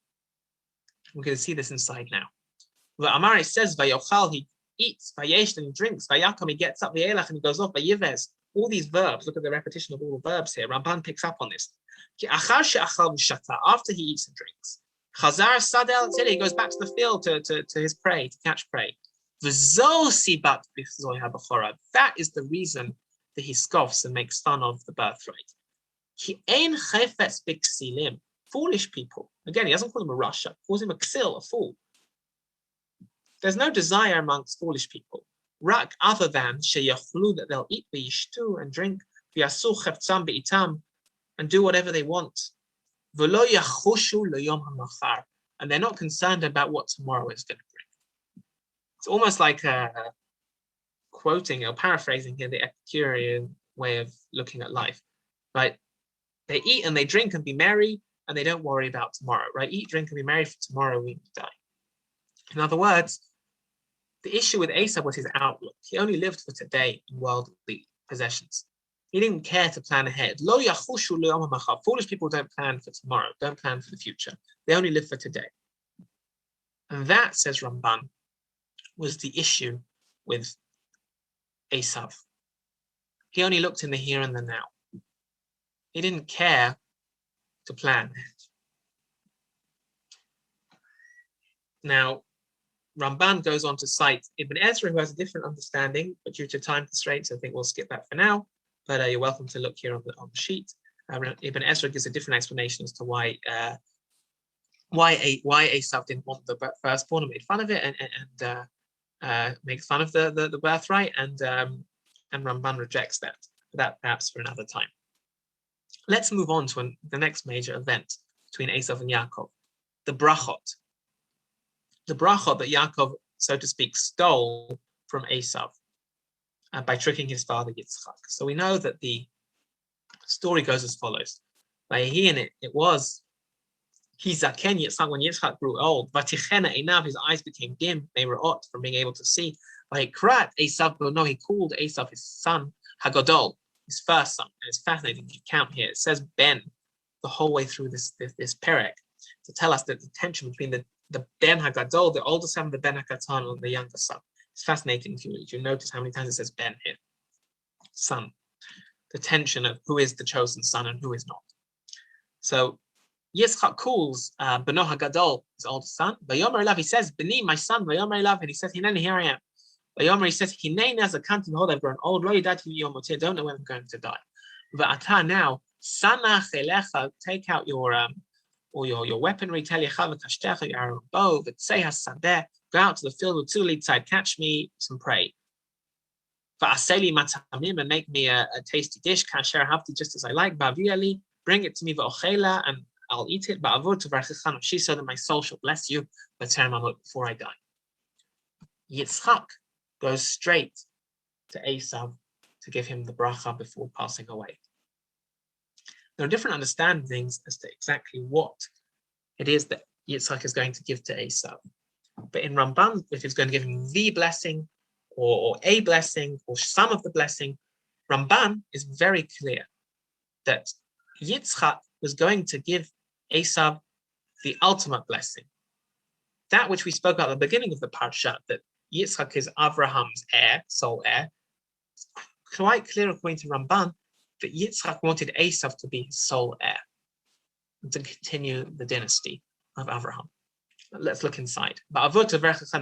We're going to see this inside now. The Amari says, Vayochal, he eats, Vayesh, and he drinks, Vayakam, he gets up, Vayelach, and he goes off, Vayivez, all these verbs, look at the repetition of all the verbs here. Ramban picks up on this. After he eats and drinks, Chazar Sadel, he goes back to the field to his prey, to catch prey. That is the reason that he scoffs and makes fun of the birthright. Foolish people. Again, he doesn't call him a rasha, he calls him a ksil, a fool. There's no desire amongst foolish people. Rak, other than sheyachlu, that they'll eat, v'yishtu, and drink, v'yasu cheftzam be'itam, and do whatever they want. V'lo yachushu l'yom hamachar, and they're not concerned about what tomorrow is going to bring. It's almost like quoting or paraphrasing here the Epicurean way of looking at life, right? They eat and they drink and be merry, and they don't worry about tomorrow, right? Eat, drink, and be merry, for tomorrow we die. In other words, the issue with Esau was his outlook. He only lived for today in worldly possessions. He didn't care to plan ahead. Lo yachushu l'yom hamachar. Foolish people don't plan for tomorrow, don't plan for the future. They only live for today. And that, says Ramban, was the issue with Esau. He only looked in the here and the now. He didn't care to plan ahead. Now, Ramban goes on to cite Ibn Ezra, who has a different understanding, but due to time constraints, I think we'll skip that for now. But you're welcome to look here on the sheet. Ibn Ezra gives a different explanation as to why Esau didn't want the firstborn and made fun of it and make fun of the birthright, and Ramban rejects that. But that perhaps for another time. Let's move on to the next major event between Esau and Yaakov, the brachot. The brachot that Yaakov, so to speak, stole from Esau by tricking his father Yitzchak. So we know that the story goes as follows. By he and it was Zaken Yitzchak, when Yitzchak grew old, Vatichena Einav, his eyes became dim, they were out from being able to see. By Krat Esau, no, he called Esau his son, Hagadol, his first son. And it's fascinating to count here. It says Ben the whole way through this perek to tell us that the tension between the Ben Hagadol, the older son, the Ben Hakatan, and the younger son. It's fascinating if you notice how many times it says Ben here, son. The tension of who is the chosen son and who is not. So Yitzchak calls Beno Hagadol, his older son. Vayomer Elav, he says, Beni, my son. Vayomer Elav, and he says, Hineni, here I am. Vayomer, he says, Hineni, as a kantin, hold, I've grown old. Lo yidati yomotir, don't know when I'm going to die. Va'ata, now, Sanach elecha, take out your weaponry, tell your arrow, bow, v'tzei go out to the field with 2 lead side, catch me some prey. Va'aseli matamim, and make me a tasty dish, kasher hafti, just as I like, ba'viali, bring it to me, va'ochela, and I'll eat it, ba'avur t'varchichan, so that my soul shall bless you, before I die. Yitzchak goes straight to Esau to give him the bracha before passing away. There are different understandings as to exactly what it is that Yitzchak is going to give to Esau. But in Ramban, if he's going to give him the blessing or a blessing or some of the blessing, Ramban is very clear that Yitzchak was going to give Esau the ultimate blessing. That which we spoke about at the beginning of the Parsha, that Yitzchak is Abraham's heir, sole heir. It's quite clear according to Ramban that Yitzchak wanted Esau to be his sole heir and to continue the dynasty of Abraham. Let's look inside.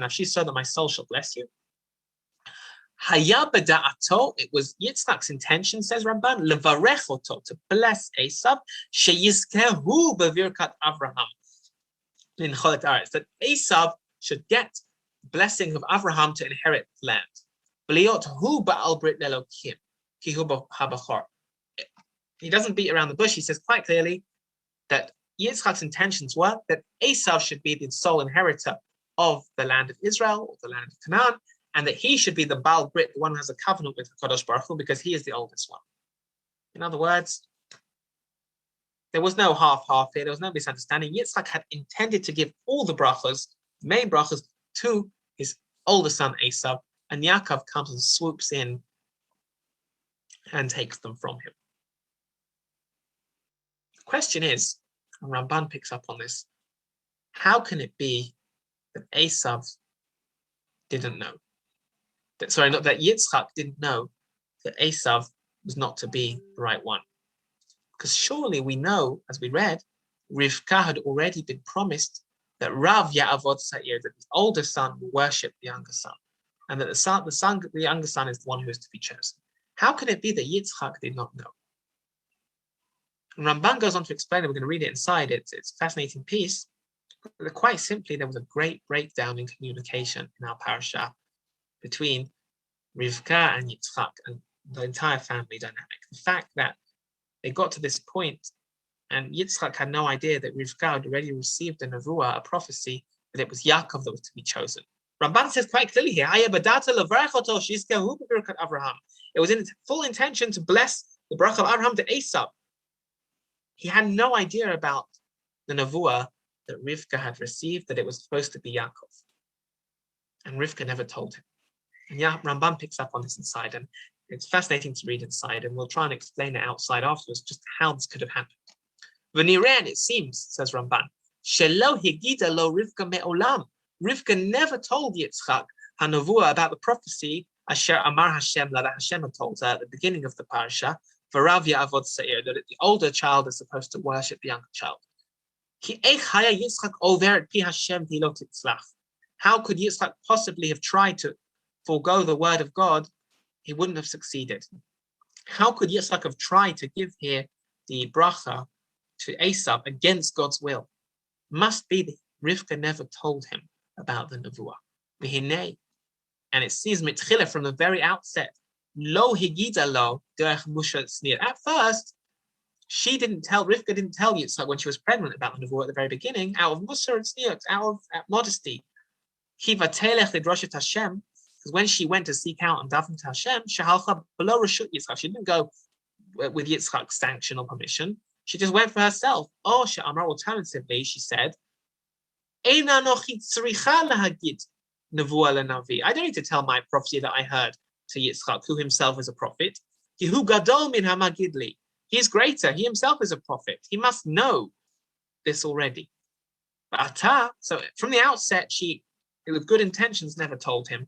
She said that my soul shall bless you. It was Yitzchak's intention, says Ramban, levarechoto, to bless Esau, sheyizkehu bevirkat Abraham, lincholet aretz, that Esau should get the blessing of Abraham to inherit land. B'liot hu ba'al brit lelokim, ki hu habachor. He doesn't beat around the bush. He says quite clearly that Yitzchak's intentions were that Esau should be the sole inheritor of the land of Israel, or the land of Canaan, and that he should be the Baal Brit, the one who has a covenant with Kadosh Baruch Hu, because he is the oldest one. In other words, there was no half-half here. There was no misunderstanding. Yitzchak had intended to give all the brachas, main brachas, to his older son Esau, and Yaakov comes and swoops in and takes them from him. The question is, and Ramban picks up on this, how can it be that Esau didn't know? That Yitzchak didn't know that Esau was not to be the right one. Because surely we know, as we read, Rivka had already been promised that Rav Ya'avod Sa'ir, that the older son will worship the younger son, and that the younger son is the one who is to be chosen. How can it be that Yitzchak did not know? And Ramban goes on to explain, and we're going to read it inside. It's a fascinating piece. But quite simply, there was a great breakdown in communication in our parasha between Rivka and Yitzchak and the entire family dynamic. The fact that they got to this point and Yitzchak had no idea that Rivka had already received a nevuah, a prophecy, that it was Yaakov that was to be chosen. Ramban says quite clearly here, it was in its full intention to bless the bracha of Abraham to Esau. He had no idea about the nevuah that Rivka had received, that it was supposed to be Yaakov. And Rivka never told him. And Ramban picks up on this inside, and it's fascinating to read inside, and we'll try and explain it outside afterwards, just how this could have happened. V'niren, it seems, says Ramban, shelo higida lo Rivka me'olam. Rivka never told Yitzchak hanavua about the prophecy asher amar Hashem, that Hashem had told her at the beginning of the parasha, v'rav ya'avod sa'ir, that the older child is supposed to worship the younger child. Ki eich haya Yitzchak over at pi Hashem hilot itzlach. How could Yitzchak possibly have tried to forego the word of God? He wouldn't have succeeded. How could Yitzchak have tried to give here the bracha to Esau against God's will? Must be that Rivka never told him about the nevuah. And it sees mitchila from the very outset. Lo higida lo derech musha tzniut. At first, Rivka didn't tell Yitzchak when she was pregnant about the nevuah at the very beginning, out of musha and tzniut, out of modesty. Hiva lidroshet Hashem. Because when she went to seek out and daven to Hashem, shehalcha below reshut Yitzchak. She didn't go with Yitzchak's sanction or permission. She just went for herself. Oh, she'amar, alternatively, she said, I don't need to tell my prophecy that I heard to Yitzchak, who himself is a prophet. He's greater. He himself is a prophet. He must know this already. So from the outset, she, with good intentions, never told him,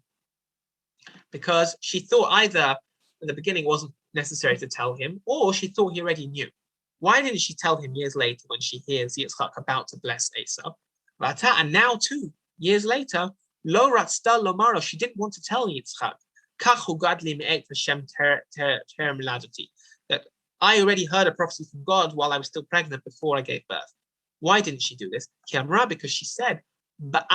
because she thought either in the beginning it wasn't necessary to tell him, or she thought he already knew. Why didn't she tell him years later when she hears Yitzchak about to bless Esau? And now too, years later, lo ratzta lomaro, she didn't want to tell Yitzchak, that I already heard a prophecy from God while I was still pregnant before I gave birth. Why didn't she do this? Because she said, out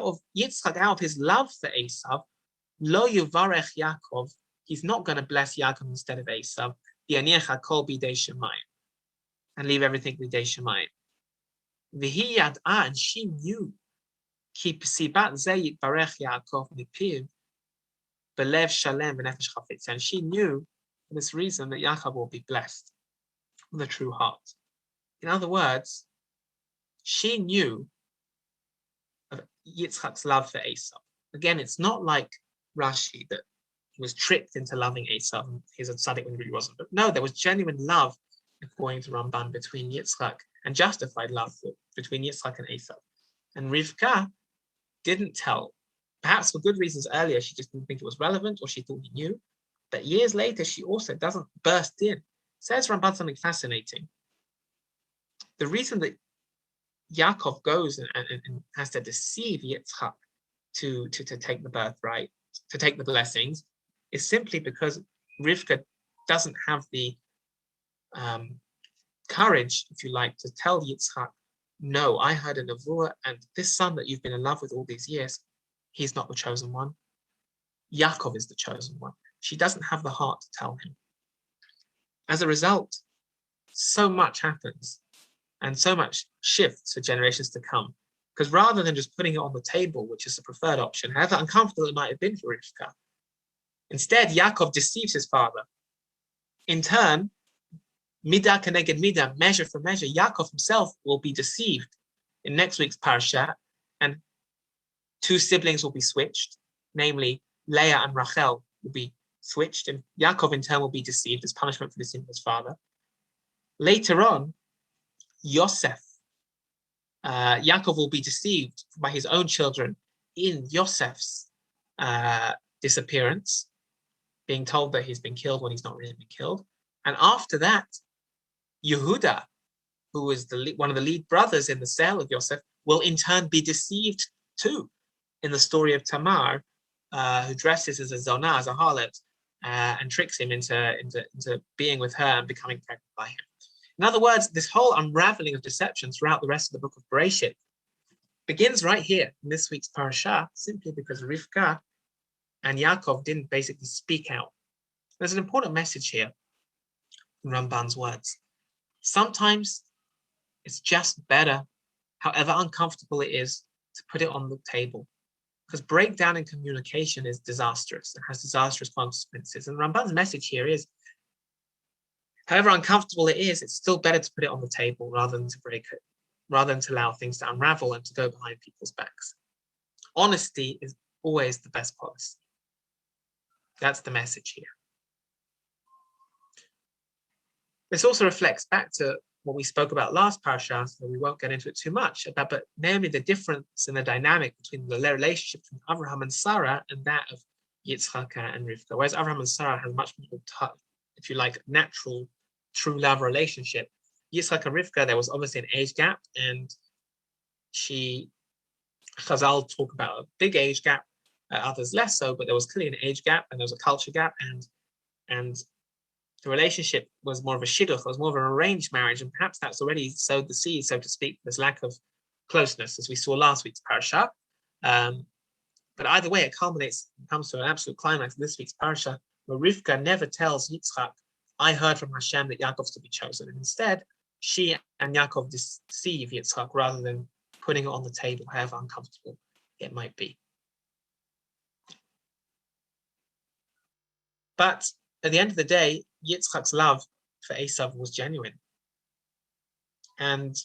of Yitzchak, out of his love for Esau, lo yuvarech Yaakov, he's not going to bless Yaakov instead of Esau, and leave everything b'dei shemayim. V'hi yad'a, and she knew, ki p'sibat ze yitbarech Yaakov mipiv, belev shalem v'nefesh chafetz, and she knew for this reason that Yaakov will be blessed with a true heart. In other words, she knew of Yitzchak's love for Esau. Again, it's not like Rashi that he was tricked into loving Esau and he's a tzaddik when he really wasn't. But no, there was genuine love, according to Ramban, between Yitzchak, and justified love between Yitzchak and Esau. And Rivka didn't tell, perhaps for good reasons earlier, she just didn't think it was relevant, or she thought he knew. But years later, she also doesn't burst in. Says Ramban something fascinating. The reason that Yaakov goes and has to deceive Yitzchak to take the birthright, to take the blessings, is simply because Rivka doesn't have the courage, if you like, to tell Yitzchak, no, I heard a nevuah, and this son that you've been in love with all these years, he's not the chosen one. Yaakov is the chosen one. She doesn't have the heart to tell him. As a result, so much happens, and so much shifts for generations to come. Because rather than just putting it on the table, which is the preferred option, however uncomfortable it might have been for Rivka, instead, Yaakov deceives his father. In turn, midah keneged midah, measure for measure, Yaakov himself will be deceived in next week's parasha, and two siblings will be switched, namely Leah and Rachel will be switched, and Yaakov in turn will be deceived as punishment for the sin of his father. Later on, Yosef, Yaakov will be deceived by his own children in Yosef's disappearance. being told that he's been killed when he's not really been killed. And after that, Yehuda, who is one of the lead brothers in the sale of Yosef, will in turn be deceived too in the story of Tamar, who dresses as a zonah, as a harlot, and tricks him into being with her and becoming pregnant by him. In other words, this whole unraveling of deception throughout the rest of the book of Bereshit begins right here in this week's Parsha, simply because Rivka and Yaakov didn't basically speak out. There's an important message here in Ramban's words. Sometimes it's just better, however uncomfortable it is, to put it on the table. Because breakdown in communication is disastrous. It has disastrous consequences. And Ramban's message here is, however uncomfortable it is, it's still better to put it on the table rather than to break it, rather than to allow things to unravel and to go behind people's backs. Honesty is always the best policy. That's the message here. This also reflects back to what we spoke about last parasha, so we won't get into it too much, but namely the difference in the dynamic between the relationship between Abraham and Sarah and that of Yitzchak and Rivka. Whereas Abraham and Sarah have much more, if you like, natural, true love relationship. Yitzchak and Rivka, there was obviously an age gap, and Chazal talk about a big age gap, others less so, but there was clearly an age gap and there was a culture gap, and the relationship was more of a shidduch, it was more of an arranged marriage, and perhaps that's already sowed the seed, so to speak, this lack of closeness, as we saw last week's parasha. But either way, it culminates, it comes to an absolute climax in this week's parasha, where Rivka never tells Yitzchak, I heard from Hashem that Yaakov's to be chosen. And instead, she and Yaakov deceive Yitzchak rather than putting it on the table, however uncomfortable it might be. But at the end of the day, Yitzchak's love for Esav was genuine. And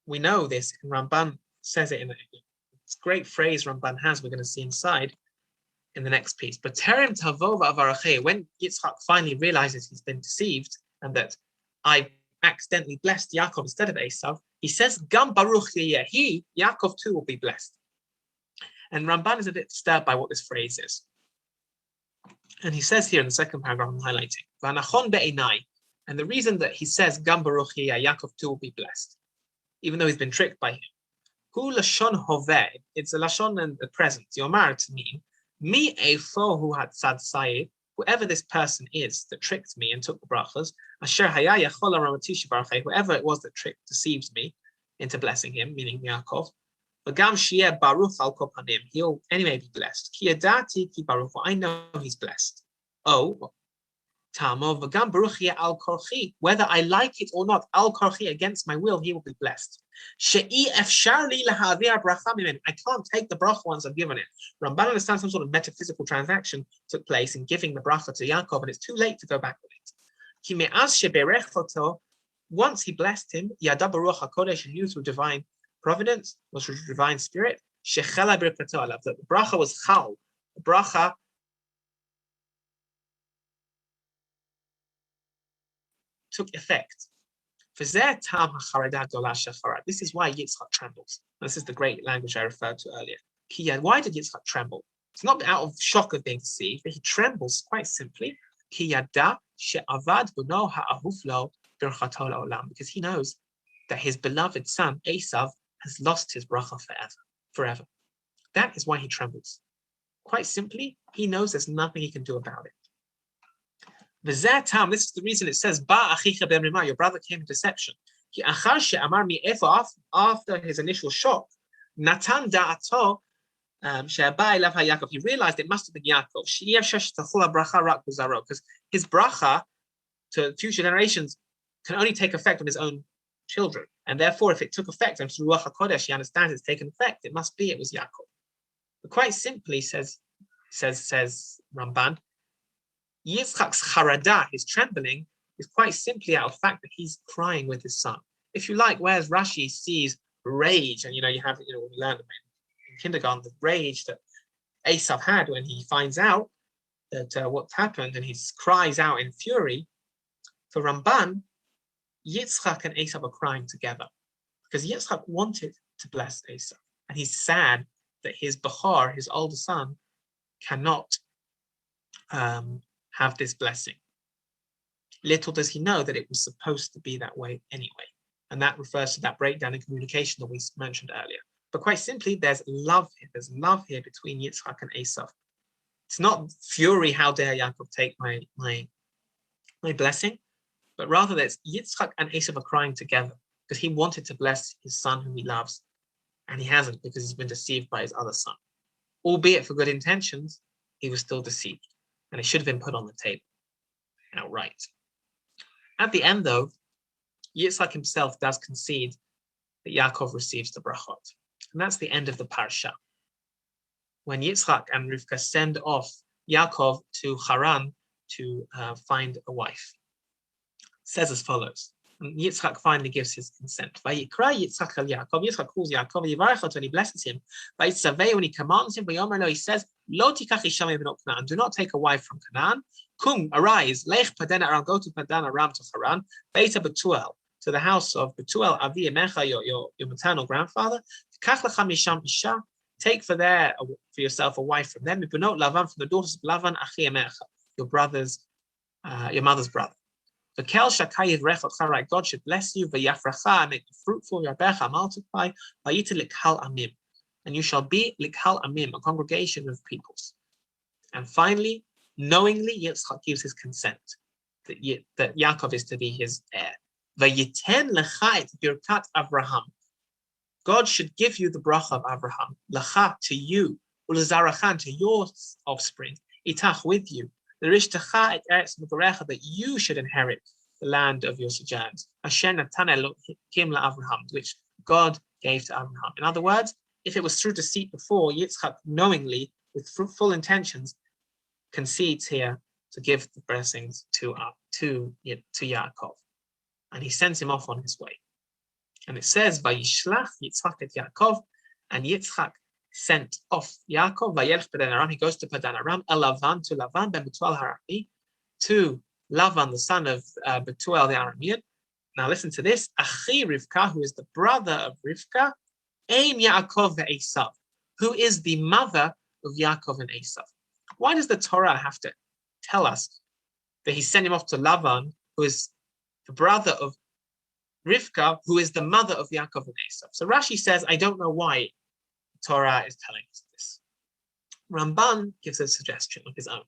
we know this, and Ramban says it in a great phrase Ramban has, we're going to see inside in the next piece. But Terem Tavo V'Avarachei, when Yitzchak finally realizes he's been deceived and that I accidentally blessed Yaakov instead of Esav, he says, Gam Baruch Yeh, he, Yaakov too, will be blessed. And Ramban is a bit disturbed by what this phrase is. And he says here in the second paragraph, I'm highlighting, V'anachon be'enai, and the reason that he says, Gam Baruch Yeh, Yaakov too will be blessed, even though he's been tricked by him. Hu lashon hoveh, it's a lashon in the present, yomar to mean, mi eifo hu hatzad sayed, whoever this person is that tricked me and took the brachas, asher haya yachol aramatish baruch, whoever it was that deceived me into blessing him, meaning Yaakov, v'gam shieh baruch al kol panim, he'll anyway be blessed. Ki yadati ki baruch, I know he's blessed. Oh, tamo v'gam baruch yeh al korchi, whether I like it or not, al korchi, against my will, he will be blessed. She'i efshar li lahavir bracha mimen, I can't take the bracha once I've given it. Ramban understands some sort of metaphysical transaction took place in giving the bracha to Yaakov, and it's too late to go back with it. Ki me'az sheberech oto, once he blessed him, yada baruch hakodesh, he knew through divine providence, was through divine spirit, shechala birkato alav, that the bracha was chal, the bracha took effect. This is why Yitzchak trembles. This is the great language I referred to earlier. Why did Yitzchak tremble? It's not out of shock of being deceived, but he trembles quite simply because he knows that his beloved son, Esav, has lost his bracha forever. That is why he trembles. Quite simply, he knows there's nothing he can do about it. This is the reason it says, your brother came in deception. After his initial shock, he realized it must have been Yaakov. Because his bracha to future generations can only take effect on his own children. And therefore, if it took effect, and through Ruach HaKodesh, he understands it's taken effect, it must be, it was Yaakov. But quite simply, says Ramban, Yitzchak's charada, his trembling, is quite simply out of the fact that he's crying with his son. If you like, whereas Rashi sees rage, and you have, we learned in kindergarten the rage that Esav had when he finds out that what's happened, and he cries out in fury. For Ramban, Yitzchak and Esav are crying together because Yitzchak wanted to bless Esav, and he's sad that his Bechor, his older son, cannot have this blessing. Little does he know that it was supposed to be that way anyway. And that refers to that breakdown in communication that we mentioned earlier. But quite simply, there's love here. There's love here between Yitzchak and Esav. It's not fury, how dare Yaakov take my blessing, but rather that Yitzchak and Esav are crying together because he wanted to bless his son whom he loves, and he hasn't because he's been deceived by his other son. Albeit for good intentions, he was still deceived, and it should have been put on the table outright. At the end, though, Yitzchak himself does concede that Yaakov receives the brachot. And that's the end of the Parsha. When Yitzchak and Rivka send off Yaakov to Haran to find a wife. It says as follows. And Yitzchak finally gives his consent. Vayikra Yitzchak el Yaakov. Yitzchak calls Yaakov, Yivarechot, and he blesses him. Vayitzaveh, when he commands him, Vayomer lo, he says, Lo tikach isha me'bnot Canaan. Do not take a wife from Canaan. Kum, arise, lech Padan Aram, go to Padan Aram to Haran, Beita Betuel, to the house of Betuel, Avi Emecha, your maternal grandfather. Kach lecha misham isha, take for yourself a wife from them. Mibnot Lavan, from the daughters of Lavan, Achi Emecha, your mother's brother. V'kel shakayiv rechot charai, God should bless you. V'yafracha, make you fruitful. Yarbecha, multiply. V'yita likhal amim, and you shall be likhal amim, a congregation of peoples. And finally, knowingly, Yitzchak gives his consent that Yaakov is to be his heir. V'yiten lecha et birkat Avraham. God should give you the bracha of Avraham, lecha, to you, ulezarachan, to your offspring, itach, with you, l'rishtecha et eretz megarecha, that you should inherit the land of your sojourns, asher natan Elokim la'Avraham, which God gave to Avraham. In other words, if it was through deceit before, Yitzchak knowingly, with full intentions, concedes here to give the blessings to Yaakov, and he sends him off on his way. And it says, "Vayishlach Yitzchak et Yaakov," and Yitzchak sent off Yaakov. Vayelech Padan Aram, he goes to Padan Aram. El Lavan, to Lavan ben Betuel Harami, to Lavan, the son of Betuel the Aramean. Now listen to this: Achi Rivka, who is the brother of Rivka, Aim Yaakov ve'Esav, who is the mother of Yaakov and Esav. Why does the Torah have to tell us that he sent him off to Lavan, who is the brother of Rivka, who is the mother of Yaakov and Esav? So Rashi says, I don't know why the Torah is telling us this. Ramban gives a suggestion of his own.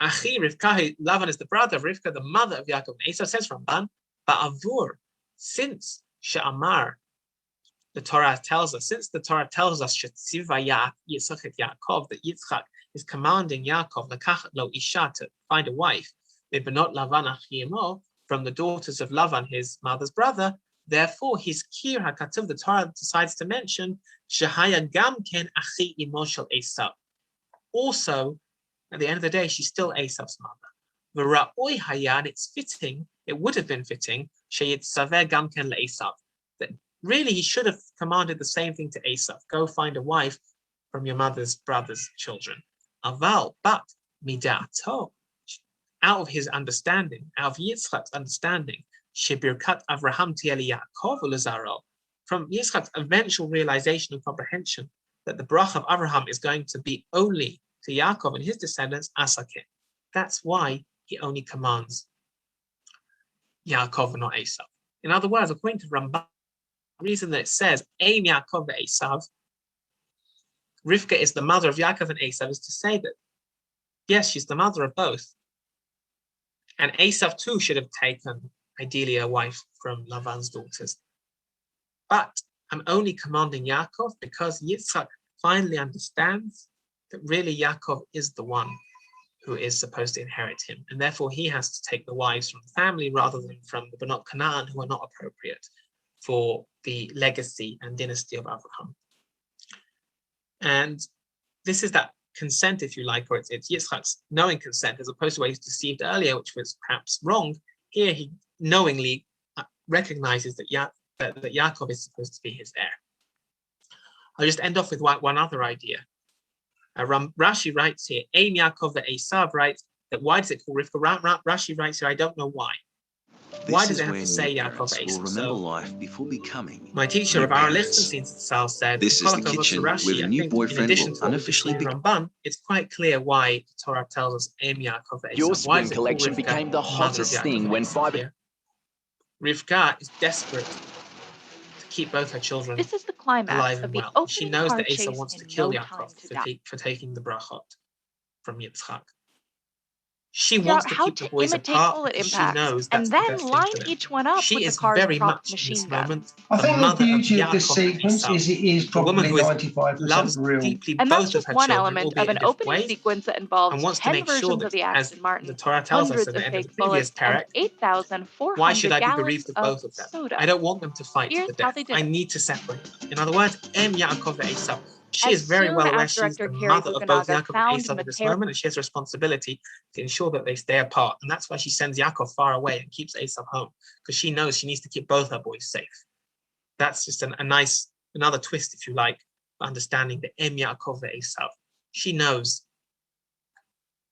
Achi Rivka, Lavan is the brother of Rivka, the mother of Yaakov and Esav, says Ramban, Ba'avur, since She'amar, the Torah tells us, Shetzivaya Yitzchak et Yaakov, that Yitzchak is commanding Yaakov, Lekachat lo isha, to find a wife, Mibnot Lavan Achiimo, from the daughters of Lavan, his mother's brother. Therefore, his Kir HaKatuv, the Torah decides to mention, Shehaya Gam Ken Achi Imo Shel Esav. Also, at the end of the day, she's still Esav's mother. V'ra'oi haya, and it's fitting, it would have been fitting, Sheyitzaveh Gam Ken LeEsav, that really he should have commanded the same thing to Esav: go find a wife from your mother's brother's children. Aval, but midato, out of his understanding, out of Yitzchak's understanding, Shebirkat Avraham Tieli Yaakov Ulazaro, from Yitzchak's eventual realization and comprehension that the bracha of Avraham is going to be only to Yaakov and his descendants, Asakeh. That's why he only commands Yaakov and not Esav. In other words, according to Ramban, the reason that it says Ein Yaakov ve'Esav, Rivka is the mother of Yaakov and Esav, is to say that yes, she's the mother of both. And Esav too should have taken, ideally, a wife from Lavan's daughters. But I'm only commanding Yaakov because Yitzchak finally understands that really Yaakov is the one who is supposed to inherit him. And therefore he has to take the wives from the family rather than from the Benot Canaan, who are not appropriate for the legacy and dynasty of Abraham. And this is that consent, if you like, or it's Yitzchak's knowing consent, as opposed to what he's deceived earlier, which was perhaps wrong. Here he knowingly recognizes that Yaakov is supposed to be his heir. I'll just end off with one other idea. Rashi writes here, Ein Yaakov ve'Esav, writes that why does it call Rivka? Rashi writes here, I don't know why. Why This does is it have where to say new Yaakov parents will Esav? remember So life before becoming my teacher new of our parents. listening Sal said, This is the Kolakov kitchen where Rashi, the I new think in boyfriend addition will to what we've just unofficially seen in begin. Ramban, it's quite clear why the Torah tells us Em Yaakov Your Esav. Why spoon does it call collection Rivka became the mother of hottest Yaakov thing when Esav fiber. here? Rivka is desperate to keep both her children This is the climax alive of and the well. She opening knows car that Esau chase wants to in kill No Yaakov Time to Die. for taking the brachot from Yitzchak. She Figure wants out to how keep the to boys imitate apart bullet because she impacts, knows that's and the then best thing line for them. each one up She with the is car's very prop much in this machine gun. moment I the think the mother of beauty of this Yaakov and sequence Esau, is it is the woman probably who 95% loves real. deeply And that's both of just her one children, element albeit of an in different opening ways, sequence that and involves wants to 10 make sure versions that, of the as Aston the Martin, Torah tells us hundreds at the of end of the fake previous bullets, and parak, why should 8,400 I be bereaved gallons of of both of them? soda. I don't want them to fight to Here's the how death. they did I it. need to separate them. In other words, Em Yaakov Esau. She As is very soon well aware as she's director the Carrie mother of both Fukunaga Yaakov and found Esau in this material moment, and she has a responsibility to ensure that they stay apart. And that's why she sends Yaakov far away and keeps Esau home, because she knows she needs to keep both her boys safe. That's just another twist, if you like, for understanding the Em Yaakov Esau. She knows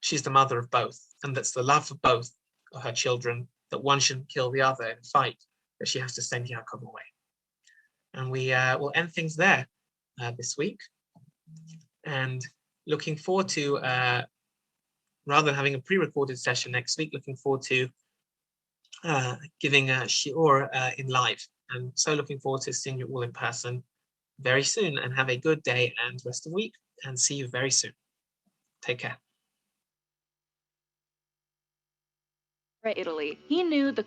she's the mother of both, and that's the love for both of her children, that one shouldn't kill the other in a fight, that she has to send Yaakov away. And we will end things there this week. And looking forward to, rather than having a pre-recorded session next week, looking forward to giving a shiur in live. And so looking forward to seeing you all in person very soon, and have a good day and rest of the week, and see you very soon. Take care. Italy. He knew the